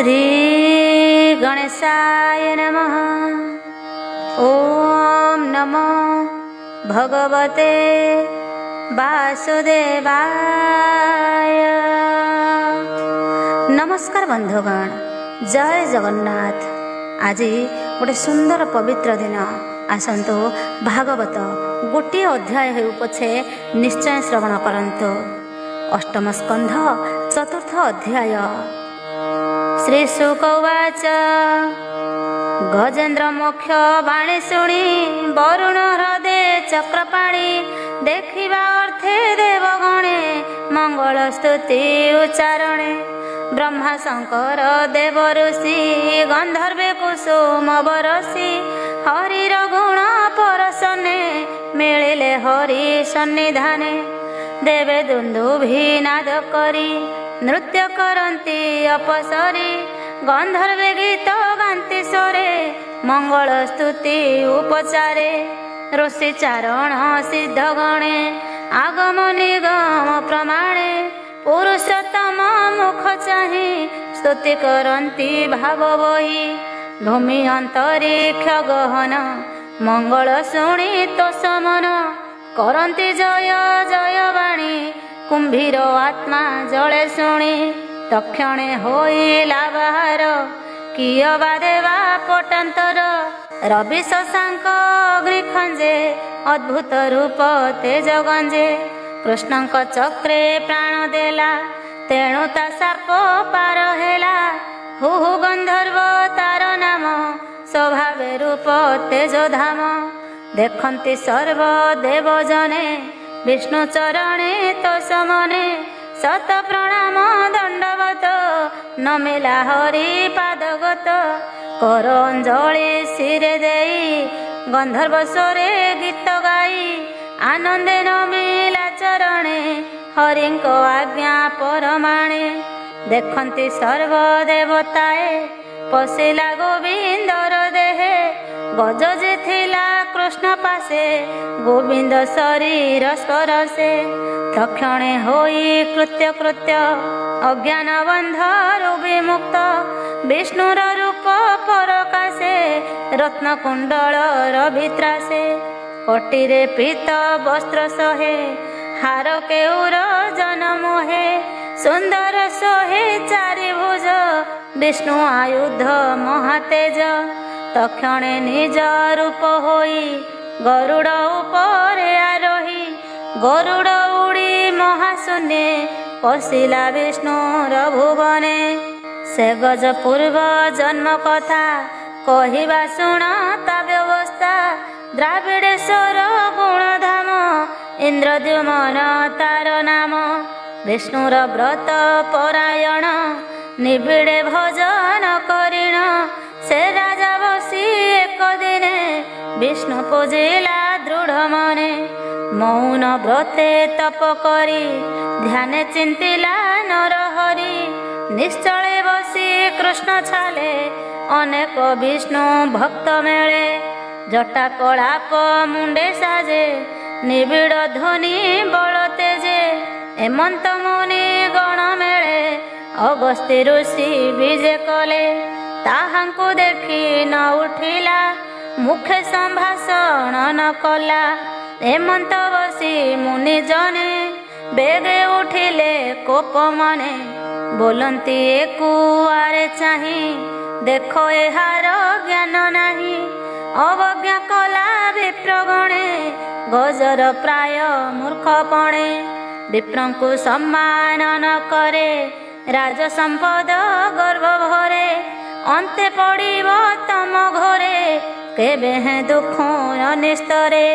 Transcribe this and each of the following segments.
श्री गणेशाय नमः। ओम नमो भगवते वासुदेवाय। नमस्कार बंधुगण, जय जगन्नाथ। आज गोटे सुंदर पवित्र दिन। आसतु भागवत गोटे अध्याय हो पछे निश्चय श्रवण करंतु। अष्टम स्कंध चतुर्थ अध्याय। श्री शुक उवाच गजेन्द्र मुख्य बाणी शुणी वरुण हृदय चक्रपाणी देखिबा अर्थे देवगणे मंगल स्तुति उच्चारणे ब्रह्मा शंकर देव ऋषि गंधर्वे कुसुम बरसी हरिर गुण परसने मिलिले हरि सन्निधाने देवे दुन्दुभि नाद करी नृत्य करती अपसरी गंधर्वे गीत गांती स्वरे मंगल स्तुति उपचारे ऋषि चारण सिद्ध गणे आगम निगम प्रमाणे पुरुषोत्तम मुख चाहि स्तुति करती भाव बही भूमि अंतरिक्ष गहन मंगल शुणी तो समन करती जय जय बाणी कुंभीर आत्मा जले शुणी तक्षणे होइला बाहार किय बा देवा पटांतर रवि शशांक अग्नि खंजे अद्भुत रूप तेज गंजे कृष्णଙ୍କ चक्रे प्राण देला तेणु ता साप पार हेला हु हु गंधर्व तार नाम स्वभावे रूप तेज धाम देखंती सर्व देव जने विष्णु चरणे तो समने सत प्रणाम दंडवत नमिला हरि पादगत कर अंजलि सिरे देई गंधर्व स्वरे गीत गाई आनंदे नमिला चरणे हरिंको आज्ञा परमाणे देखंती सर्व देवताए पशिला गोविंदर देहे गज जे थिला कृष्ण पासे गोविंद शरीर स्परसे तक्षणे होई कृत्य कृत्य अज्ञान बंधरु विमुक्त विष्णुर रूप परकाशे रत्न कुंडल रवित्रासे कटिरे पीत वस्त्र सहे हार केउर जनमोहे सुंदर सोहे चारि भुज विष्णु आयुध महातेज तक्षणे निज रूप होई गरुड़ उपरे आरोही गरुड़ उड़ी महाशून्ये पशिला विष्णुर भुवने से गज पूर्व जन्म कथा कहिबा शुण ता व्यवस्था द्राविडेश्वर गुणधाम इंद्रद्युमन तार नाम विष्णुर व्रत परायण निबिड़े भजन करिण से राजा बसी एक दिने विष्णु पूजिला दृढ़ मने मौन व्रते तप करी ध्यान चिंतिला नर हरि निश्चले बसी कृष्ण छाले अनेक विष्णु भक्त मेले जटा कलाप मुंडे साजे निबिड़ ध्वनि बल तेजे हेमंत मुनि गण मेले अगस्त्य ऋषि विजे कले ताहांकु देखी न उठिला मुखे संभाषण न कला हेमंत बसी मुनि जने बेगे उठिले कोप मने बोलंती एकुआरे चाहि देखो एहार ज्ञान नाही अवज्ञा कला विप्रगणे गजर प्राय मूर्खपणे विप्रंकु सम्मान न करे राज संपद गर्भ भरे अंते पड़िब तम घरे केबे हैं दुख अनिस्तरे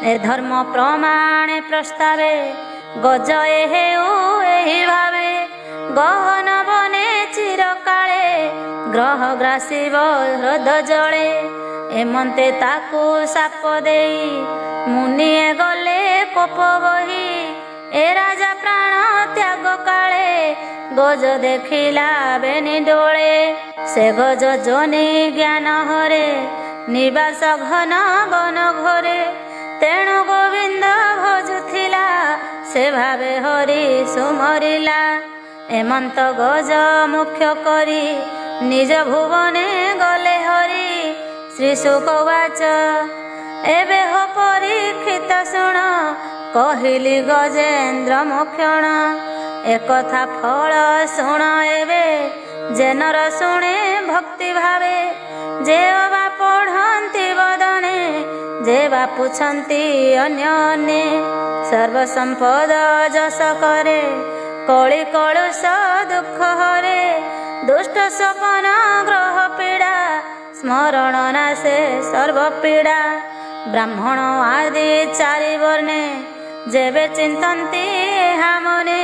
निर्धर्म प्रमाणे प्रस्तावे गज एहि भावे गहन बने चिरकाले ग्रह ग्रासिब हृद जले एमंते ताकू साप देई मुनिए गले कोप बही ए राजा प्राण त्याग काले गज देखिला बेनी डोळे से गज जोनि ज्ञान हरे निवास घन वन घरे तेणु गोविंद भजुथिला से भावे हरि सुमरिला हेमंत गज मुख्य करी निज भुवने गले हरि श्री शुकवाच एबे हो परीक्षित शुण कहिली गजेन्द्र मोक्षण एकथा फल शुण एबे जेनर शुणे भक्ति भावे जे बा पढ़ती बदने जे बा पुछंती अन्य अन्य सर्व संपद जस करे कଳି कलुष दुख हरे दुष्ट सपन ग्रह पीड़ा स्मरण नाशे सर्व पीड़ा ब्राह्मण आदि चारि वर्णे जेबे चिंतन्ति एहा मने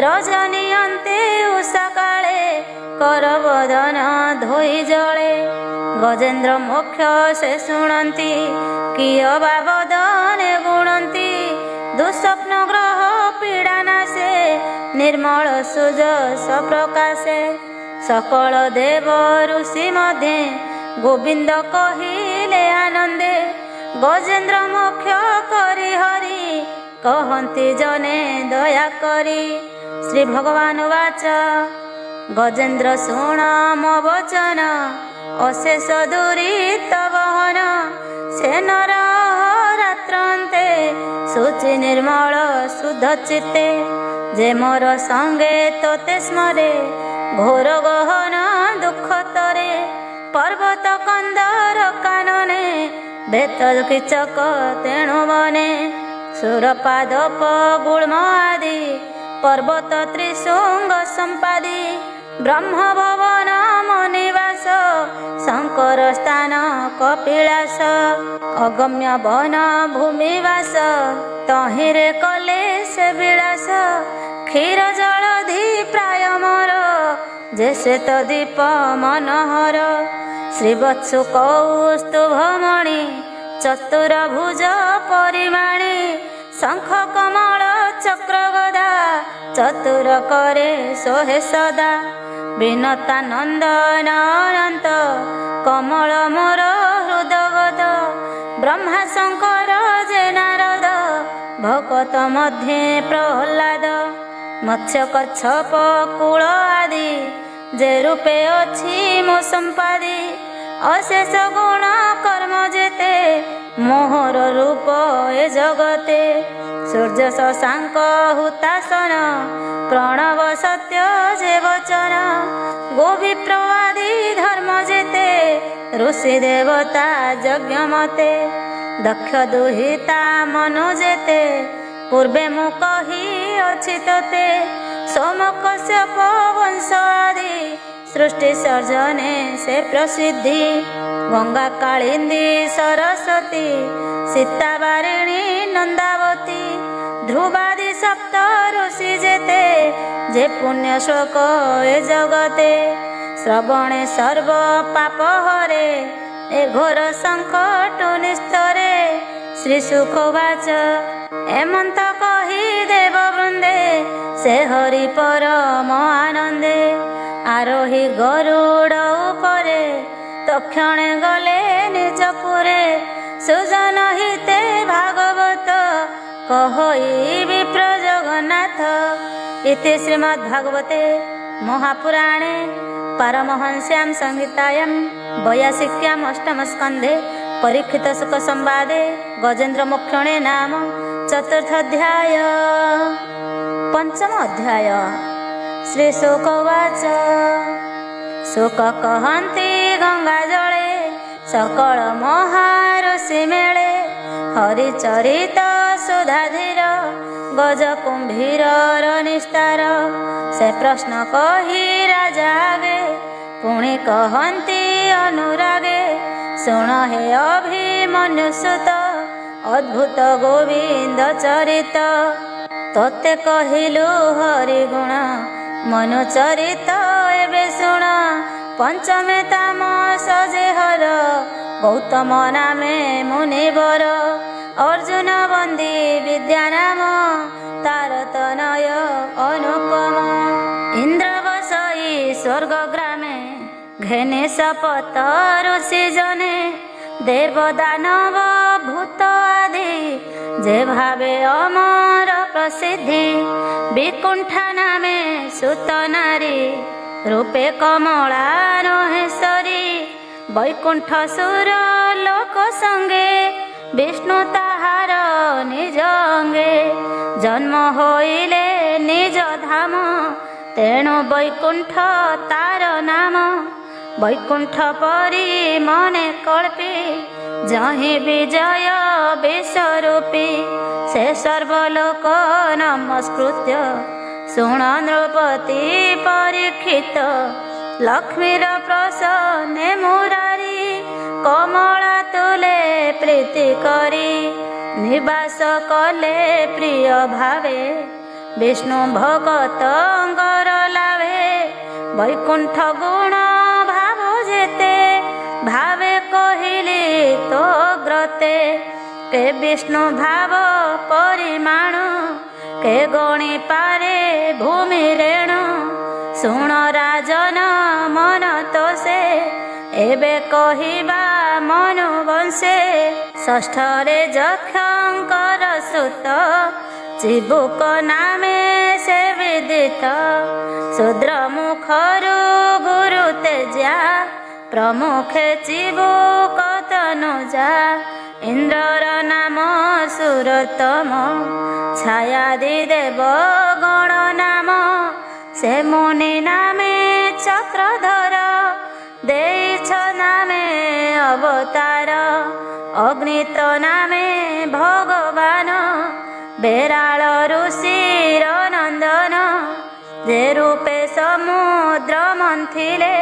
रजनीयन्ते उषा काले करबदन धोई जले गजेन्द्र मोक्ष से शुणन्ति किय बा बदने गुणन्ति दुस्वप्न ग्रह पीड़ा नाशे निर्मल सुज सप्रकाशे सकल देव ऋषि मध्ये गोविंद कहिले आनंदे गजेन्द्र मोक्ष करी हरि कहन्ति जने दया करी श्री भगवान वाच गजेन्द्र शुण मो वचन अशेष दुरित वहन से नर रात्रान्ते शुचि निर्मल शुद्ध चित्ते जे मोर संगे तोते स्मरे घोर गहन दुख तरे पर्वत कंदर कानने बेत किचक तेणु मने सुरपादप गुल्म आदि पर्वत त्रिशृंग संपादी ब्रह्म भवन मनिवास शंकर स्थान कपिलास अगम्य वन भूमिवास तहिरे कले से विलास क्षीर जलधि प्राय मोर जैसे तदीप मनोहर श्रीवत्सु कौस्तुभमणि चतुर्भुज परिमाणी शंख कमल चक्र गदा चतुर करे सोहे सदा विनतानंदन अनंत कमल मोर हृदगत ब्रह्मा शंकर जे नारद भगत मध्ये प्रह्लाद मत्स्य कच्छप कूल आदि जे रूपे अछि मो संपादी अशेष गुण कर्म जेते मोहर रूप ए जगते सूर्य शशांक हुतासन प्रणव सत्य जे वचन गोविप्र आदि धर्म जेते ऋषि देवता यज्ञ मते दक्ष दुहिता मनु जेते पूर्वे मु कही अछि तते सोम कश्यप वंश आदि सृष्टि सर्जने से प्रसिद्धि गंगा कालिंदी सरस्वती सीता वारिणी नंदावती ध्रुवादि सप्त ऋषि जेते जे पुण्य श्लोक ए जगते श्रवणे सर्व पाप हरे ए घोर संकट निस्तरे श्री सुखवाच एमंत कही देव वृंदे से हरि परम आनंदे आरोही गरुड़ उपरे तक्षणे गले निज पुरे सुजन हिते भागवत कहई विप्र जगन्नाथ इति श्रीमद्भागवते महापुराणे पारमहंस्यां संहितायां 82 अष्टम स्कंधे परीक्षित सुख संवादे गजेन्द्र मोक्षणे नाम चतुर्थ अध्याय। पंचम अध्याय श्री शुकवाच शुक कहन्ति गंगा जले सकल महाऋषि मेले हरिचरित सुधाधीर गज कुंभीर निस्तार से प्रश्न कही राजा आगे पुणी कहन्ति अनुरागे शुण हे अभिमन्यु सुत अद्भुत गोविंद चरित तोते कहिलु हरि गुण मनु चरित एबे शुण पंचमे तामस जे हर गौतम नामे मुनिवर अर्जुन बंदी विद्या नाम तार तनय अनुपम इंद्र बसई स्वर्ग ग्रामे घेने शपथ ऋषि जने देव दानव भूत आदि जे भावे अमर प्रसिद्धि विकुंठा नामे सुत नारी रूपे कमला नहेश्वरी वैकुंठ सुर लोक संगे विष्णु ताहार निज अंगे जन्म होइले निज धाम तेणु वैकुंठ तार नाम वैकुंठ परी मने कल्पी जहि विजय विश्वरूपी से सर्वलोक नमस्कृत्य शुण नृपति परीक्षित लक्ष्मीर प्रसन्ने मुरारी कमला तुले प्रीति करी निवास कले प्रिय भावे विष्णु भगतंकर लाभे वैकुंठ गुण भाव जेते भावे कहिली तो ग्रते के विष्णु भाव परिमाण के गणी पारे भूमि रेणु शुण राजन मन तो से एबे कहिबा मनु वंशे षष्ठरे जक्षंकर सुत चिबुक नामे से विदित शूद्र मुखरु गुरु तेजा प्रमुखे चिबुक तनुजा इंद्रर नाम सुरतम छायादि देव गण नाम से मुनि नामे चक्रधर देइछ नामे अवतार अग्नित नामे भगवान बेराल ऋषिर नंदन जे रूपे समुद्र मंथिले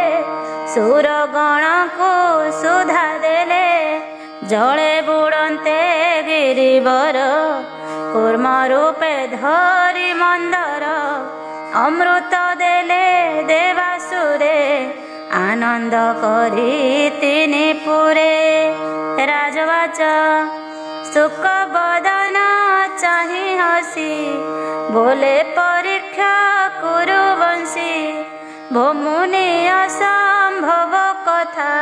सुरगण को सुधा देले जले बुड़ते गिरिवर कूर्म रूपे धरी मंदर अमृत देले देवासुरे आनंद करी तिनि पुरे राजवाच सुख बदन चाहि हसी बोले परीक्षा कुरु वंशी भूमुनि असंभव कथा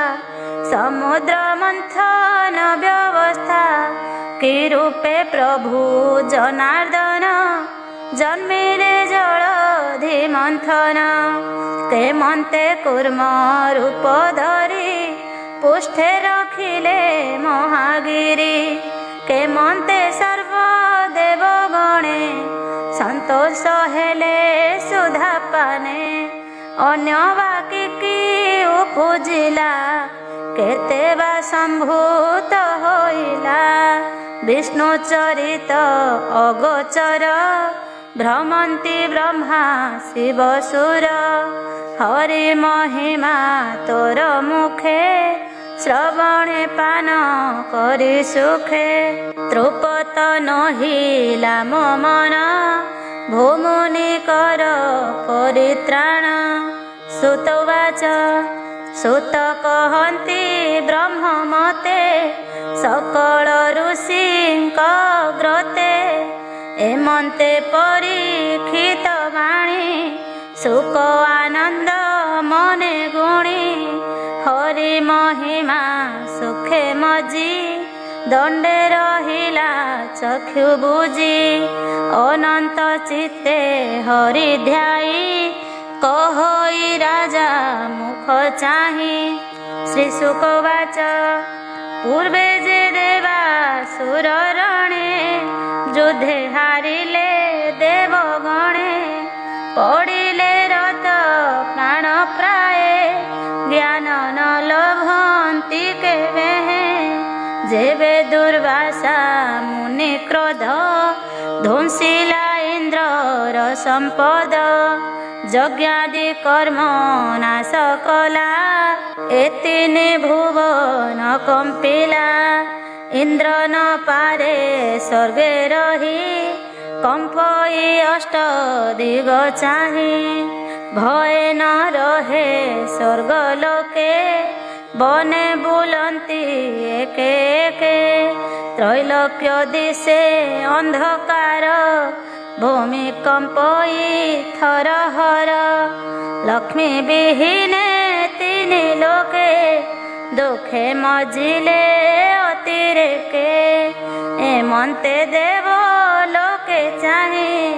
समुद्र मंथन व्यवस्था कि रूपे प्रभु जनार्दन जन्मिले जलधि मंथन के मन्ते कूर्म रूप धरी पुष्ठे रखिले महागिरी के मन्ते सर्वदेव गणे संतोष हेले सुधा पाने अन्य बाकी की उपजिला केते बा संभूत होइला विष्णु चरित अगोचर भ्रमंती ब्रह्मा शिव सुर हरि महिमा तोर मुखे श्रवणे पान करी सुखे तृपत नहिला मो मन भूमुनि कर परित्राण सुतवाच सुत कहन्ति ब्रह्म मते सकल ऋषिंक ग्रते एमन्ते परीक्षित वाणी सुख आनंद मने गुणी हरि महिमा सुखे मजी दंडे रहिला चक्षु बुझी अनंत चित्ते हरि ध्याई कहोई राजा मुख चाहि श्री शुकवाच पूर्वे जे देवा सुर रणे युद्धे हारिले देव गणे पड़िले रत प्राण प्राय ज्ञान न लभन्ति केवे जेबे दुर्वासा मुनि क्रोध ध्वंसिला इंद्रर संपद यज्ञादि कर्म नाश कला एतिनि भुवन कंपिला इंद्र न पारे स्वर्गे रही कंपई अष्ट दिग चाहि भय न रहे स्वर्ग लोके बने बुलंती एके एके त्रैलोक्य दिशे अंधकार भूमि कंपई थरहर लक्ष्मी विहीने तिनि लोके दुखे मजिले अतिरेके एमन्ते देव लोके चाहि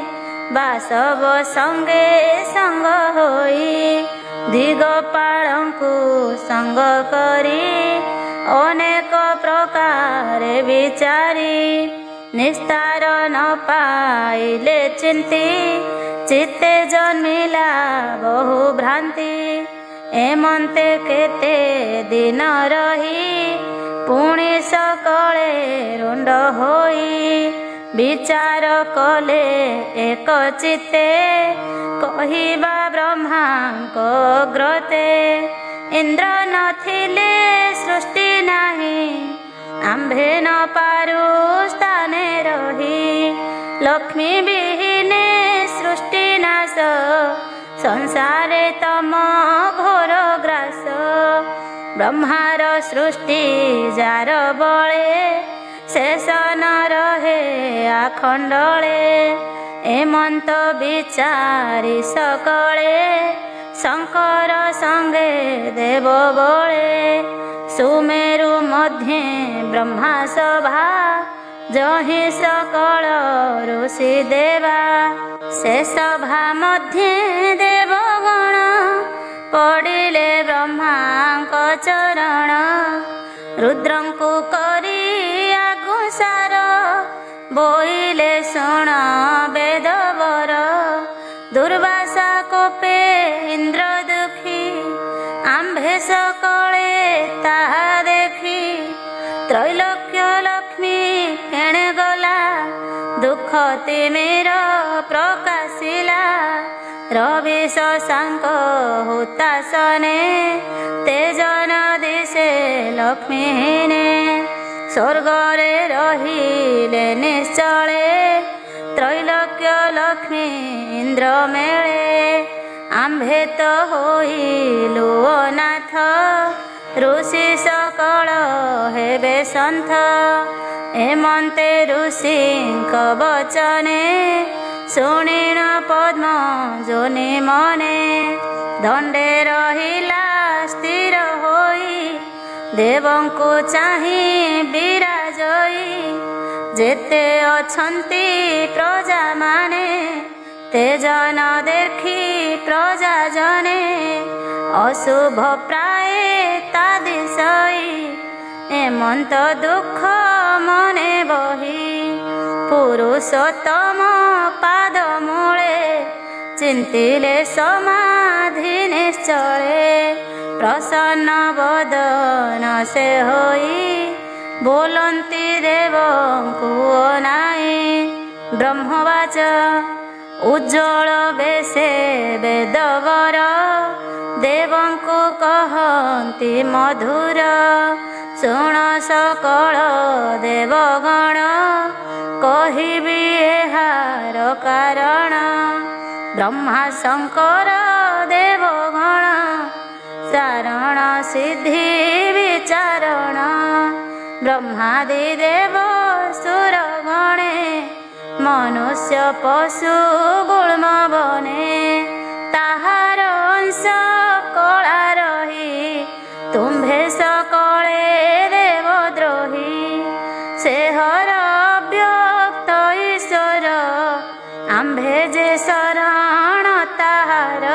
बासव संगे संग होई ଦିଗପାଳଙ୍କୁ ସଙ୍ଗ କରି ଅନେକ ପ୍ରକାର ବିଚାରି ନିସ୍ତାର ନ ପାଇଲେ ଚିନ୍ତି ଚିତ୍ତେ ଜନ୍ମିଲା ବହୁ ଭ୍ରାନ୍ତି। ଏମନ୍ତେ କେତେ ଦିନ ରହି ପୁଣି ସକଳେ ରୁଣ୍ଡ ହୋଇ ବିଚାର କଲେ ଏକ ଚିତ୍ତେ କହିବା ବ୍ରହ୍ମାଙ୍କ ଗ୍ରତେ। ଇନ୍ଦ୍ର ନଥିଲେ ସୃଷ୍ଟି ନାହିଁ ଆମ୍ଭେ ନ ପାରୁ ସ୍ଥାନେ ରହି। ଲକ୍ଷ୍ମୀ ବିହୀନେ ସୃଷ୍ଟି ନାଶ ସଂସାରେ ତମ ଘୋର ଗ୍ରାସ। ବ୍ରହ୍ମାର ସୃଷ୍ଟି ଯାର ବଳେ ଶେଷ ନ ରହେ ଆଖଣ୍ଡଳେ। ଏମନ୍ତ ବିଚାରି ସକଳେ ଶଙ୍କର ସଙ୍ଗେ ଦେବ ବଳେ। ସୁମେରୁ ମଧ୍ୟେ ବ୍ରହ୍ମା ସଭା ଯହିଁ ସକଳ ଋଷି ଦେବା। ସେ ସଭା ମଧ୍ୟେ ଦେବଗଣ ପଡ଼ିଲେ ବ୍ରହ୍ମାଙ୍କ ଚରଣ। ରୁଦ୍ରଙ୍କୁ କରି ଆଗୁସାର ବୋଇଲେ ଶୁଣ ବେଦବର। ଦୁର୍ବାସା କୋପେ ଇନ୍ଦ୍ର ଦୁଃଖୀ ଆମ୍ଭେ ସକଳେ ତାହା ଦେଖି। ତ୍ରୈଲୋକ୍ୟ ଲକ୍ଷ୍ମୀ କେଣେ ଗଲା ଦୁଃଖ ତିମିର ପ୍ରକାଶିଲା। ରବି ଶଶାଙ୍କ ହୁତାସନେ ତେଜନ ଦିଶେ ଲକ୍ଷ୍ମୀହୀନେ। ସ୍ୱର୍ଗରେ ରହିଲେ ନିଶ୍ଚଳେ ତ୍ରୈଲୋକ୍ୟ ଲକ୍ଷ୍ମୀ ଇନ୍ଦ୍ର ମେଳେ। ଆମ୍ଭେ ତ ହୋଇଲୁ ଅନାଥ ଋଷି ସକଳ ହେବେ ସନ୍ଥ। ଏମନ୍ତେ ଋଷିଙ୍କ ବଚନେ ଶୁଣିଣ ପଦ୍ମ ଯୋନି ମନେ। ଦଣ୍ଡେ ରହିଲା ସ୍ଥିର ହୋଇ ଦେବଙ୍କୁ ଚାହିଁ ବିରାଜଇ। ଯେତେ ଅଛନ୍ତି ପ୍ରଜାମାନେ ତେଜନ ଦେଖି ପ୍ରଜା ଜନେ। ଅଶୁଭ ପ୍ରାୟ ତା ଦିଶଇ ଏମନ୍ତ ଦୁଃଖ ମନେ ବହି। ପୁରୁଷୋତ୍ତମ ପାଦ ମୂଳେ ଚିନ୍ତିଲେ ସମାଧି ନିଶ୍ଚଳେ। ପ୍ରସନ୍ନ ବଦନ ସେ ହୋଇ ବୋଲନ୍ତି ଦେବଙ୍କୁ ଅନାଇ। ବ୍ରହ୍ମବାଚ ଉଜ୍ଜଳ ବେଶେ ବେଦବର ଦେବଙ୍କୁ କହନ୍ତି ମଧୁର। ଶୁଣ ସକଳ ଦେବଗଣ କହିବି ଏହାର କାରଣ। ବ୍ରହ୍ମା ଶଙ୍କର ଦେବଗଣ ଚାରଣ ସିଦ୍ଧି ବିଚାରଣ। ବ୍ରହ୍ମାଦି ଦେବ ସୁର ଗଣେ ମନୁଷ୍ୟ ପଶୁ ଗୁଳ୍ମ ବନେ। ତାହାର ଅଂଶ କଳା ରହି ତୁମ୍ଭେ ସକଳେ ଦେବଦ୍ରୋହୀ। ସେହର ଅବ୍ୟକ୍ତ ଈଶ୍ୱର ଆମ୍ଭେ ଯେ ଶରଣ ତାହାର।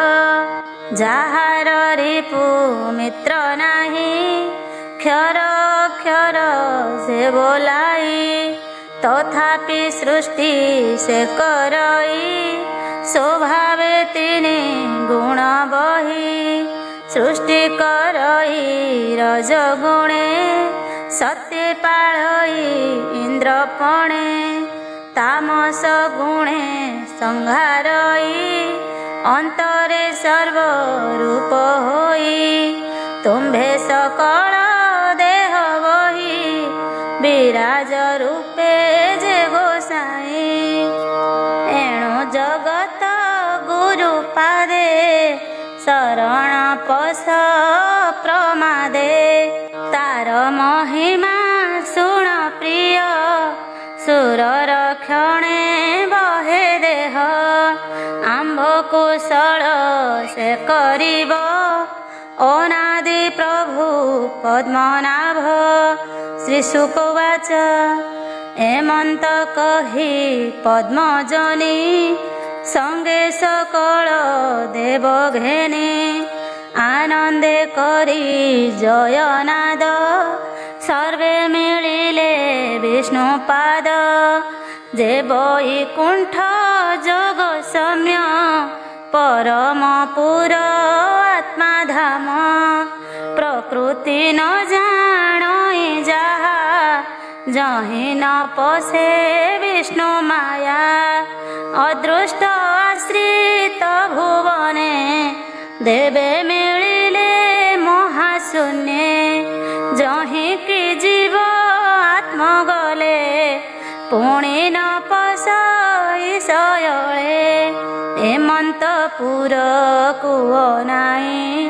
ଯାହାର ରିପୁ ମିତ୍ର ନାହିଁ କ୍ଷର ଅକ୍ଷର ସେ ବୋଲାଇ। ତଥାପି ସୃଷ୍ଟି ସେ କରଇ ସ୍ୱଭାବେ ତିନି ଗୁଣ ବହି। ସୃଷ୍ଟି କରଇ ରଜଗୁଣେ ସତ୍ୟ ପାଳଇ ଇନ୍ଦ୍ରପଣେ। ତାମସ ଗୁଣେ ସଂହାରଇ ଅନ୍ତରେ ସର୍ବରୂପ ହୋଇ। ତୁମ୍ଭେ ସକଳ ଦେହ ବହି ବିରାଜ ରୂପେ ଯେ ଗୋସାଇ। ଏଣୁ ଜଗତ ଗୁରୁ ପାଦେ ଶରଣ ପଶ ପ୍ରମାଦେ। ତାର ମହିମା ଶୁଣ ପ୍ରିୟ ସୁରର କ୍ଷଣେ ବହେ ଦେହ। ଆମ୍ଭ କୁଶଳ ସେ କରିବ ଅନାଦି ପ୍ରଭୁ ପଦ୍ମନାଭ। ଶ୍ରୀ ଶୁକବାଚ ଏମନ୍ତ କହି ପଦ୍ମଜନି ସଙ୍ଗେ ସକଳ ଦେବ ଘେନି। आनंदे करी जयनाद सर्वे मिलिले विष्णुपाद जे वैकुंठ जोग सम्य परमपुर आत्माधाम प्रकृति न जाणई जहा जहि न पशे विष्णु माया अदृष्ट आश्रित भुवने देवे मिलिले महाशून्ये जहि कि जीव आत्म गले पुणी न पशई शयळे हेमंतपुर कुओ नाई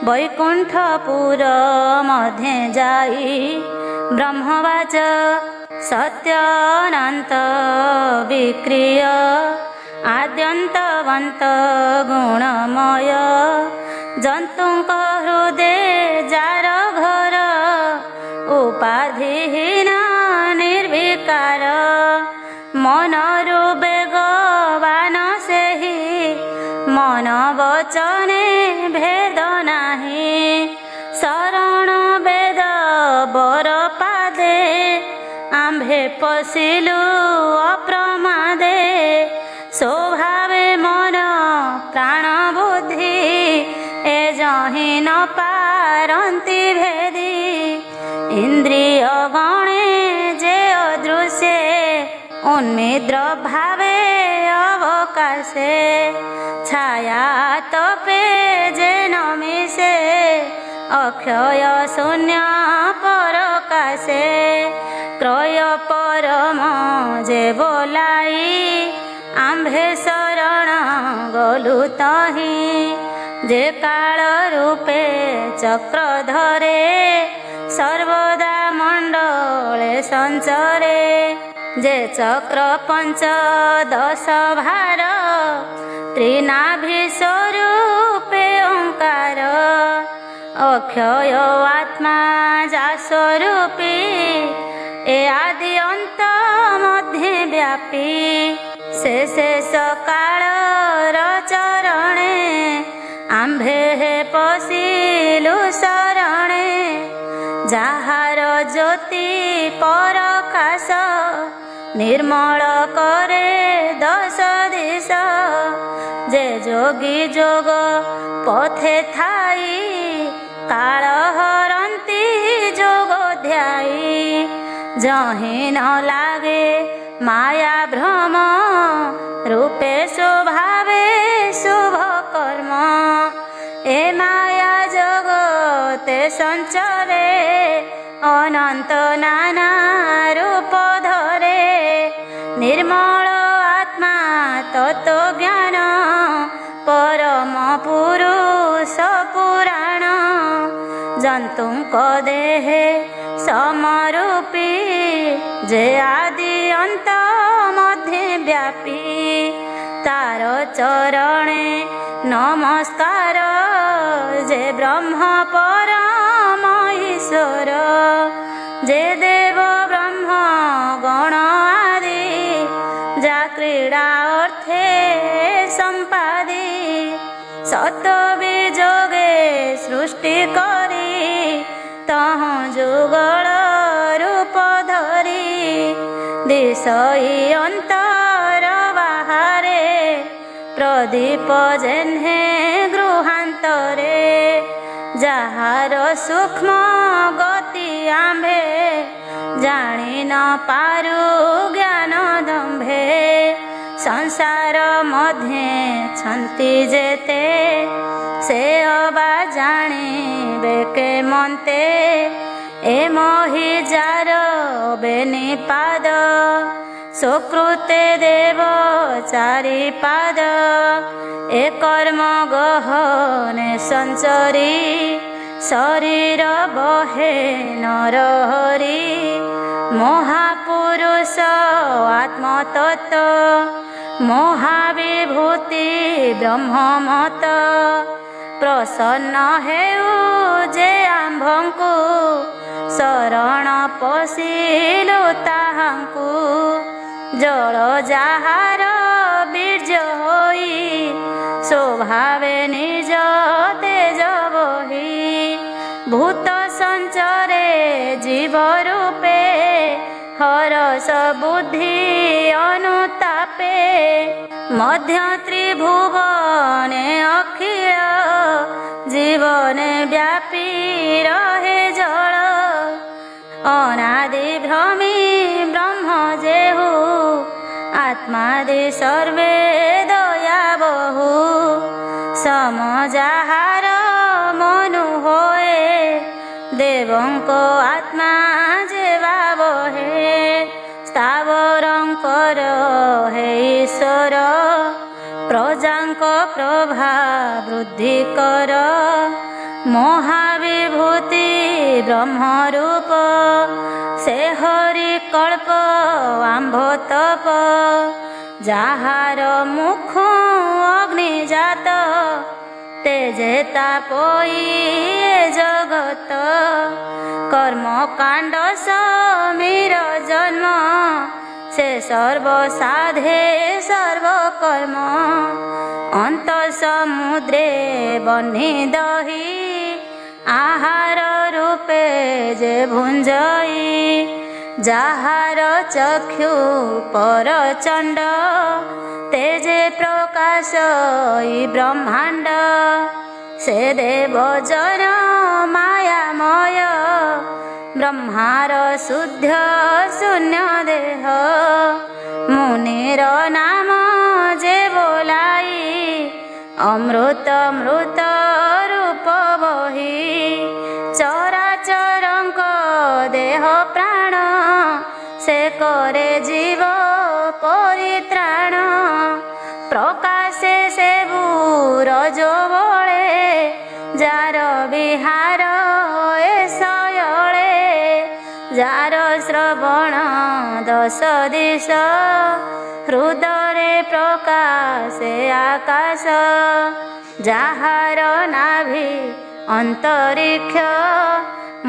वैकुंठपुर मध्ये जाई ब्रह्मवाच सत्यानंत विक्रिय आद्यंतवंत गुणमय जंतुंक हृदय जार घर उपाधिहीन निर्विकार मनरु बेगवान सेहि मन वचने भेद नाही शरण वेद बर पादे आंभे पशिलु अप्रमादे स्वभावे मन प्राण बुद्धि ए जहि न पारंती भेदी इंद्रिय गणे जे अदृश्ये उन्मिद्र भावे अवकाशे छाया तपे जे न मिशे अक्षय शून्य परकाशे क्रय परम जे बोलाई आंभे शरण गलु तहि जे काल रूपे चक्र धरे सर्वदा मंडले संचरे जे चक्र पंच दश भार त्रिनाभि स्वरूपे ओंकार अक्षय आत्मा जा स्वरूपी ए आदि अंत मध्ये व्यापी शेष कालर चरणे आंभे पशिलु शरणे जाहार ज्योति परकाश निर्मल करे दश दिश जे जोगी जोग पथे थाई काल हरंती जोग ध्याई जहि न लागे माया भ्रम रूपे स्वभावे शुभ कर्म ए माया जगते संचरे अनंत नाना रूप धरे निर्मल आत्मा तत्व ज्ञान परम पुरुष पुराण जंतुंक देहे समरूपी जे आदि अंत मध्ये व्यापी तार चरणे नमस्कार जे ब्रह्म परम ईश्वर जे देव ब्रह्म गण आदि जा क्रीडा अर्थे संपादी सत बीजोगे सृष्टि करी तह जुगल रूप धरी दिशई अंतर बाहारे प्रदीप जेन्हे गृहांतरे जाहार सूक्ष्म गति आंभे जानी न पारु ज्ञान दंभे संसार मध्य छंती जेते से अबा जाने के मनते ए मोहि जार बेनि पाद सुकृते देव चारि पाद ए कर्म गहने संचरी शरीर बहे नरहरि महापुरुष आत्मतत्व महाविभूति ब्रह्ममत प्रसन्न हेउ जे आंभंकु शरण पशिलु ताहांकु जल जाहार बीर्ज होई स्वभावे निज तेज रूपे हरस बुद्धि अनुतापे मध्य त्रिभुवने अखिल जीवने व्यापी रहे जल अनादि भ्रमी ब्रह्म जेहु आत्मादि सर्वे दया बहु समजाहार मनु होए देवंको आत्मा जेवा बहे स्थावरंकर हे ईश्वर प्रजांक प्रभा वृद्धि कर महाविभूति ब्रह्मरूप से हरि कल्प आंभ तप जाहार मुख अग्नि जात तेजे तापई जगत कर्म कांड समीर जन्म से सर्व साधे सर्व कर्म अंत समुद्रे बन्ही दही आहार रूपे जे भुंजई जाहार चक्षु पर चंड तेजे प्रकाश ब्रह्मांड से देव जन मायामय ब्रह्मार शुद्ध शून्य देह मुनिर नाम जे बोलाई अमृत मृत रूप बही चराचरंक देह प्राण से करे जीव परित्राण प्रकाशे से बुरजो बळे जार विहार एसयळे जार श्रवण दश दिश हृदरे प्रकाशे आकाश जाहार नाभि अंतरिक्ष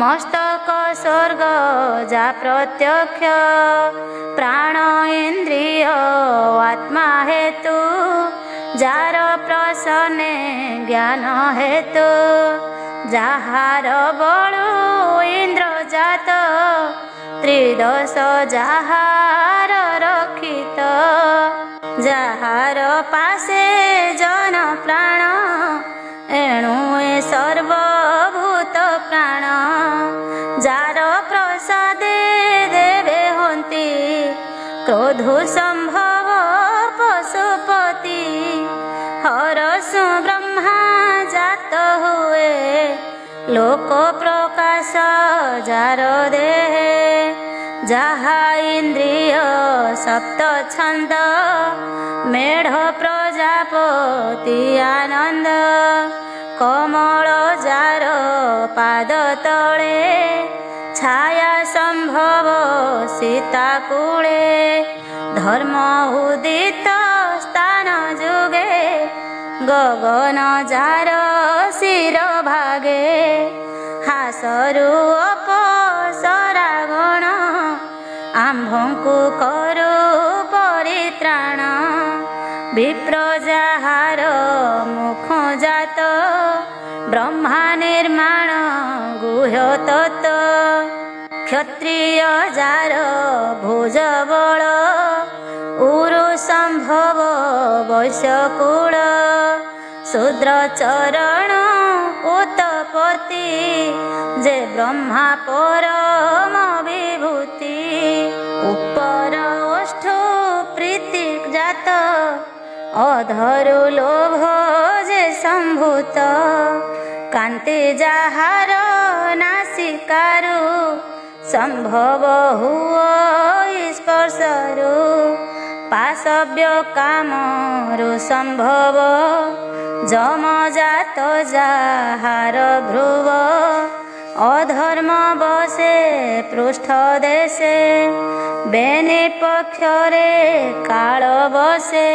मस्तक स्वर्ग जा प्रत्यक्ष प्राण इंद्रिय आत्मा हेतु जार प्रसन्ने ज्ञान हेतु जाहार बळु इंद्र जात त्रिदश जाहार रक्षित जाहार पासे जन प्राण एणु ए सर्वभूत प्राण जार प्रसादे देवे हंती क्रोधु संभव पशुपति हरसु ब्रह्मा जात हुए लोक प्रकाश जार देहे जहा इंद्रिय सप्त छंद मेढ़ प्रजापति आनंद कमल जार पाद तले छाया संभव सीता कूले धर्म उदित स्थान जुगे गगन जार शिर भागे हासरु अपसरा गण आंभंकु करु परित्राण विप्र जाहार मुख जात ब्रह्मा निर्माण गुह्य तत्व क्षत्रिय जार भुज बल उरु संभव वैश्यकुल शूद्र चरण उत्पत्ति जे ब्रह्मा परम विभूति उपर ओष्ठ प्रीति जात अधरु लोभ जे संभूत कांति जाहार नासिकारु संभव हुओ स्पर्शरु पाशव्य कामरु संभव जम जात जाहार भ्रुव अधर्म बसे पृष्ठ देशे बेनि पक्षरे काल बसे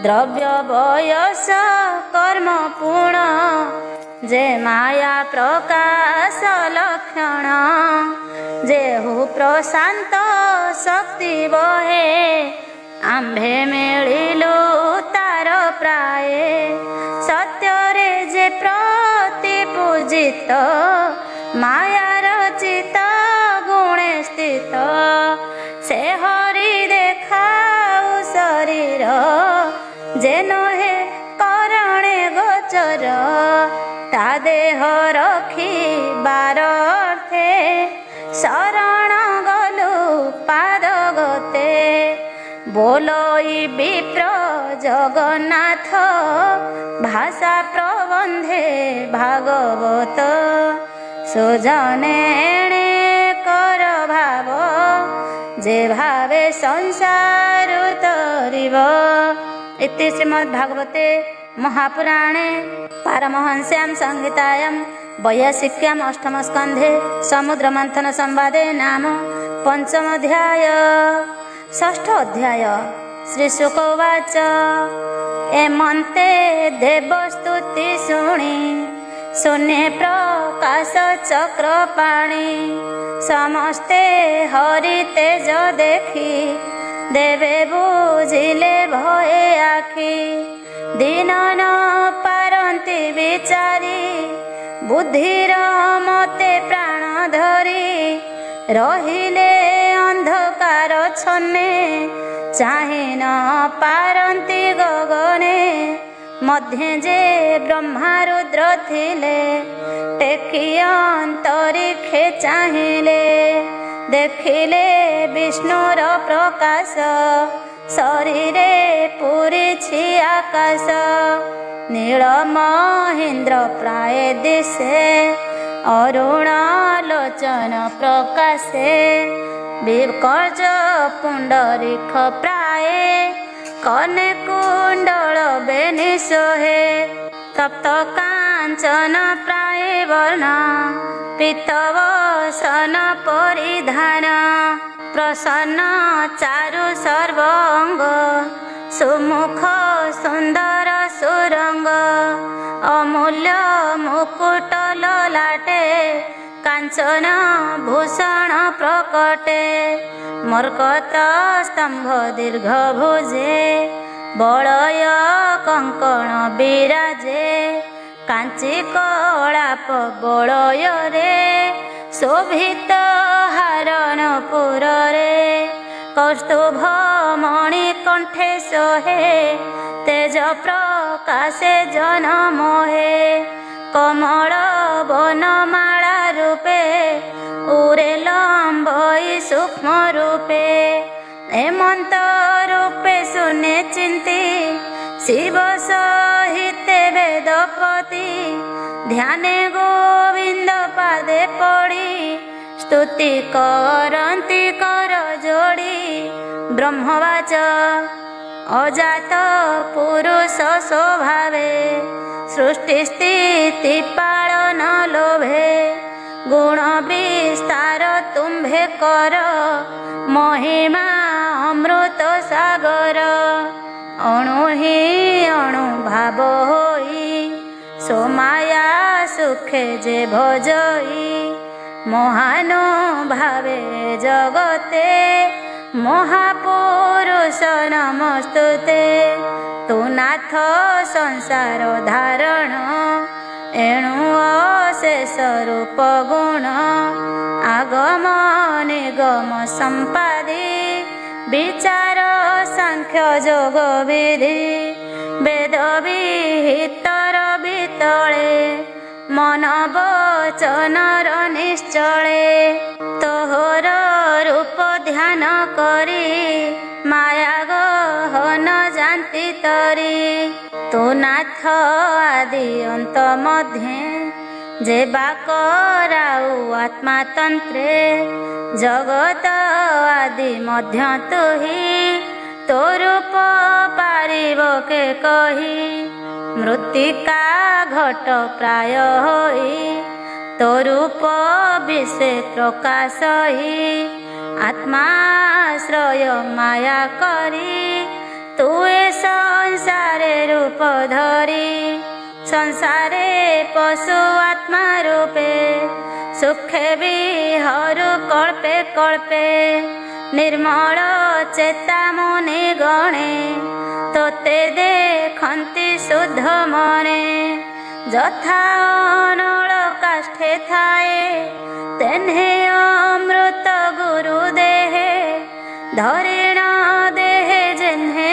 द्रव्य वयस कर्म पूर्ण जे माया प्रकाश लक्षण जेहु प्रशांत शक्ति बहे आंभे मिलिलु तार प्राय सत्यरे जे प्रति पूजित माया रचित ଶରୀର ଯେ ନହେ କରଣେ ଗୋଚର ତା ଦେହ ରଖିବାର ଅର୍ଥେ ଶରଣ ଗଲୁ ପାଦ ଗତେ। ବୋଲଇ ବିପ୍ର ଜଗନ୍ନାଥ ଭାଷା ପ୍ରବନ୍ଧେ ଭାଗବତ ସୁଜନେ ଏଣେ କର ଭାବ ଯେ ଭାବେ ସଂସାର ତରିବ। इति श्रीमद्भागवते महापुराणे पारमहंस्यां संहितायां वैयासिक्याम् अष्टमस्कन्धे समुद्रमन्थन संवादे नाम पंचमोऽध्याय। षष्ठ अध्याय। श्रीशुक उवाच एमन्ते देवस्तुति शुणि शून्ये प्रकाश चक्रपाणि समस्ते हरि तेज देखि देवे बुझिले भये आखि दिन न पारन्ति विचारी बुद्धिर मते प्राण धरी रहिले अंधकार छन्ने चाहि न पारन्ति गगने मध्य जे ब्रह्मा रुद्र थिले टेकी अंतरिक्षे चाहिले देखिले विष्णुर प्रकाश शरीरे पूरिछि आकाश नील महेन्द्र प्राय दिशे अरुण लोचन प्रकाशे विकर्ज पुंडरीक प्राय कने कुंडल बेनिशोहे तप्त कांचन प्राय वर्ण पीतवसन परिधान प्रसन्न चारु सर्वांग सुमुख सुंदर सुरंग अमूल्य मुकुट ललाटे कांचन भूषण प्रकटे मर्कत स्तंभ दीर्घ भुजे बलय कंकण विराजे कांची कलाप बलय रे शोभित हारण पुर रे कौस्तुभ मणि कंठे सोहे तेज प्रकाशे जन मोहे कमल वनमाला रूपे उरे लंबई सूक्ष्म रूपे हेमंत रूपे सुने चिंती शिव सहिते वेदपति ध्याने गोविंद पादे पड़ी स्तुति करन्ति कर जोड़ी ब्रह्मवाच अजात पुरुष स्वभावे सृष्टि स्थिति पालन लोभे गुण विस्तार तुम्भे कर महिमा अमृत सागर अणु ही अणु भाव होई सोमाया सुखे जे भजई महानु भावे जगते महापुरुष नमस्तुते तु नाथ संसार धारण एणु अशेष रूप गुण आगम निगम संपादी विचार सांख्य जोग विधि वेद विहितर वितळे मन वचनर निश्चले तोहर रूप ध्यान करी माया गहन जानती तरी तु नाथ आदि अंत मध्य जे बाकराउ आत्मा तंत्रे जगत आदि मध्य तुही तो रूप पारिब के कही मृत्तिका घट प्राय होई तो रूप विषे प्रकाशही आत्माश्रय माया करी तू ए संसारे रूप धरी संसारे पशु आत्मा रूपे सुखे विहरु कल्पे कल्पे निर्मल चेता मुनि गणे तोते देखन्ति शुद्ध मने जथा अनल काष्ठे थाए तेन्हे अमृत गुरु देहे धरिण देहे जेन्हे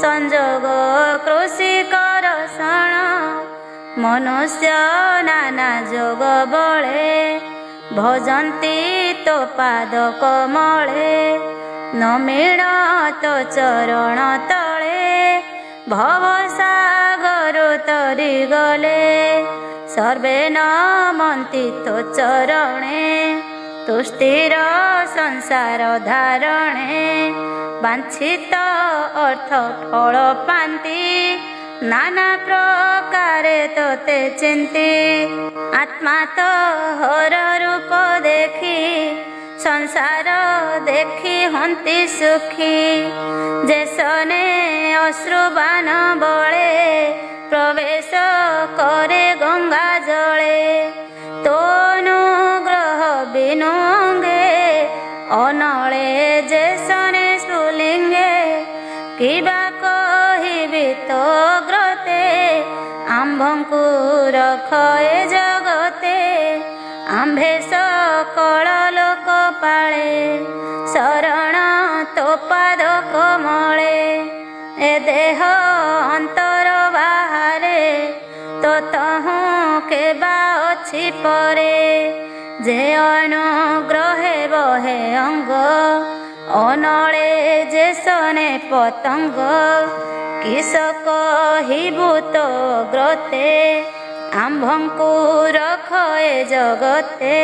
संजोग कृषिकर शरण मनुष्य नाना जोग बळे भजन्ति तो पाद कमळे न मिळत चरण तळे भवसागर तरी गले सर्वे नमन्ति तो चरणे तुष्टिर संसार धारणे वांछित अर्थ फल पान्ति नाना प्रकारे तोते चिंती आत्मा तो हर रूप देखी संसार देखी हंती सुखी जेसने अश्रुबाण बळे प्रवेश करे गंगा जले तो अनुग्रह बिनु अंगे अनले जेसने स्फुलिंगे किबा कहिबि तो ग्रते आम्भंकु रखए जगते आम्भे सकल लोक पाळे शरण तो पाद कमळे ए देह अंतर बाहारे तो तहु केबा अछि परे जे अनुग्रहे बहे अंग अनले जेसने पतंग किस कहिबु तो ग्रते आम्भंकु रखए जगते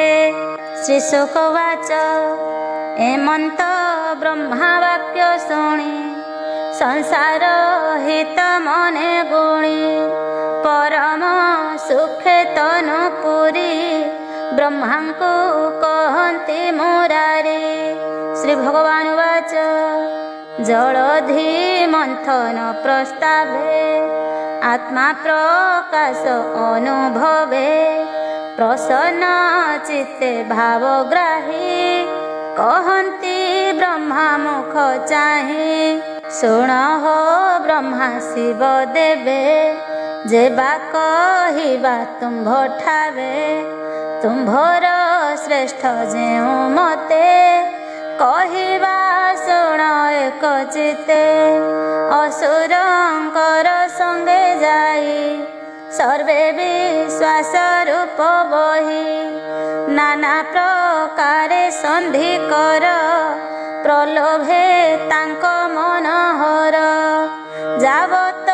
श्री शुकवाच एमंत ब्रह्मा वाक्य शुणी संसार हित मने गुणी परम सुखे तनु पुरी ब्रह्मांकु कहन्ति मुरारी श्री भगवान वाच जलधि मंथन प्रस्तावे आत्मा प्रकाश अनुभवे प्रसन्न चित्ते भावग्राही कहन्ति ब्रह्मा मुख चाहि शुण हो ब्रह्मा शिव देवे जेबा कहिबा तुम्भ ठावे तुम्भर श्रेष्ठ जेउ मते कहिबा शुण एक चिते असुरंकर संगे जाई सर्वे विश्वास रूप बही नाना प्रकारे संधि कर प्रलोभे तांक मन हर जावत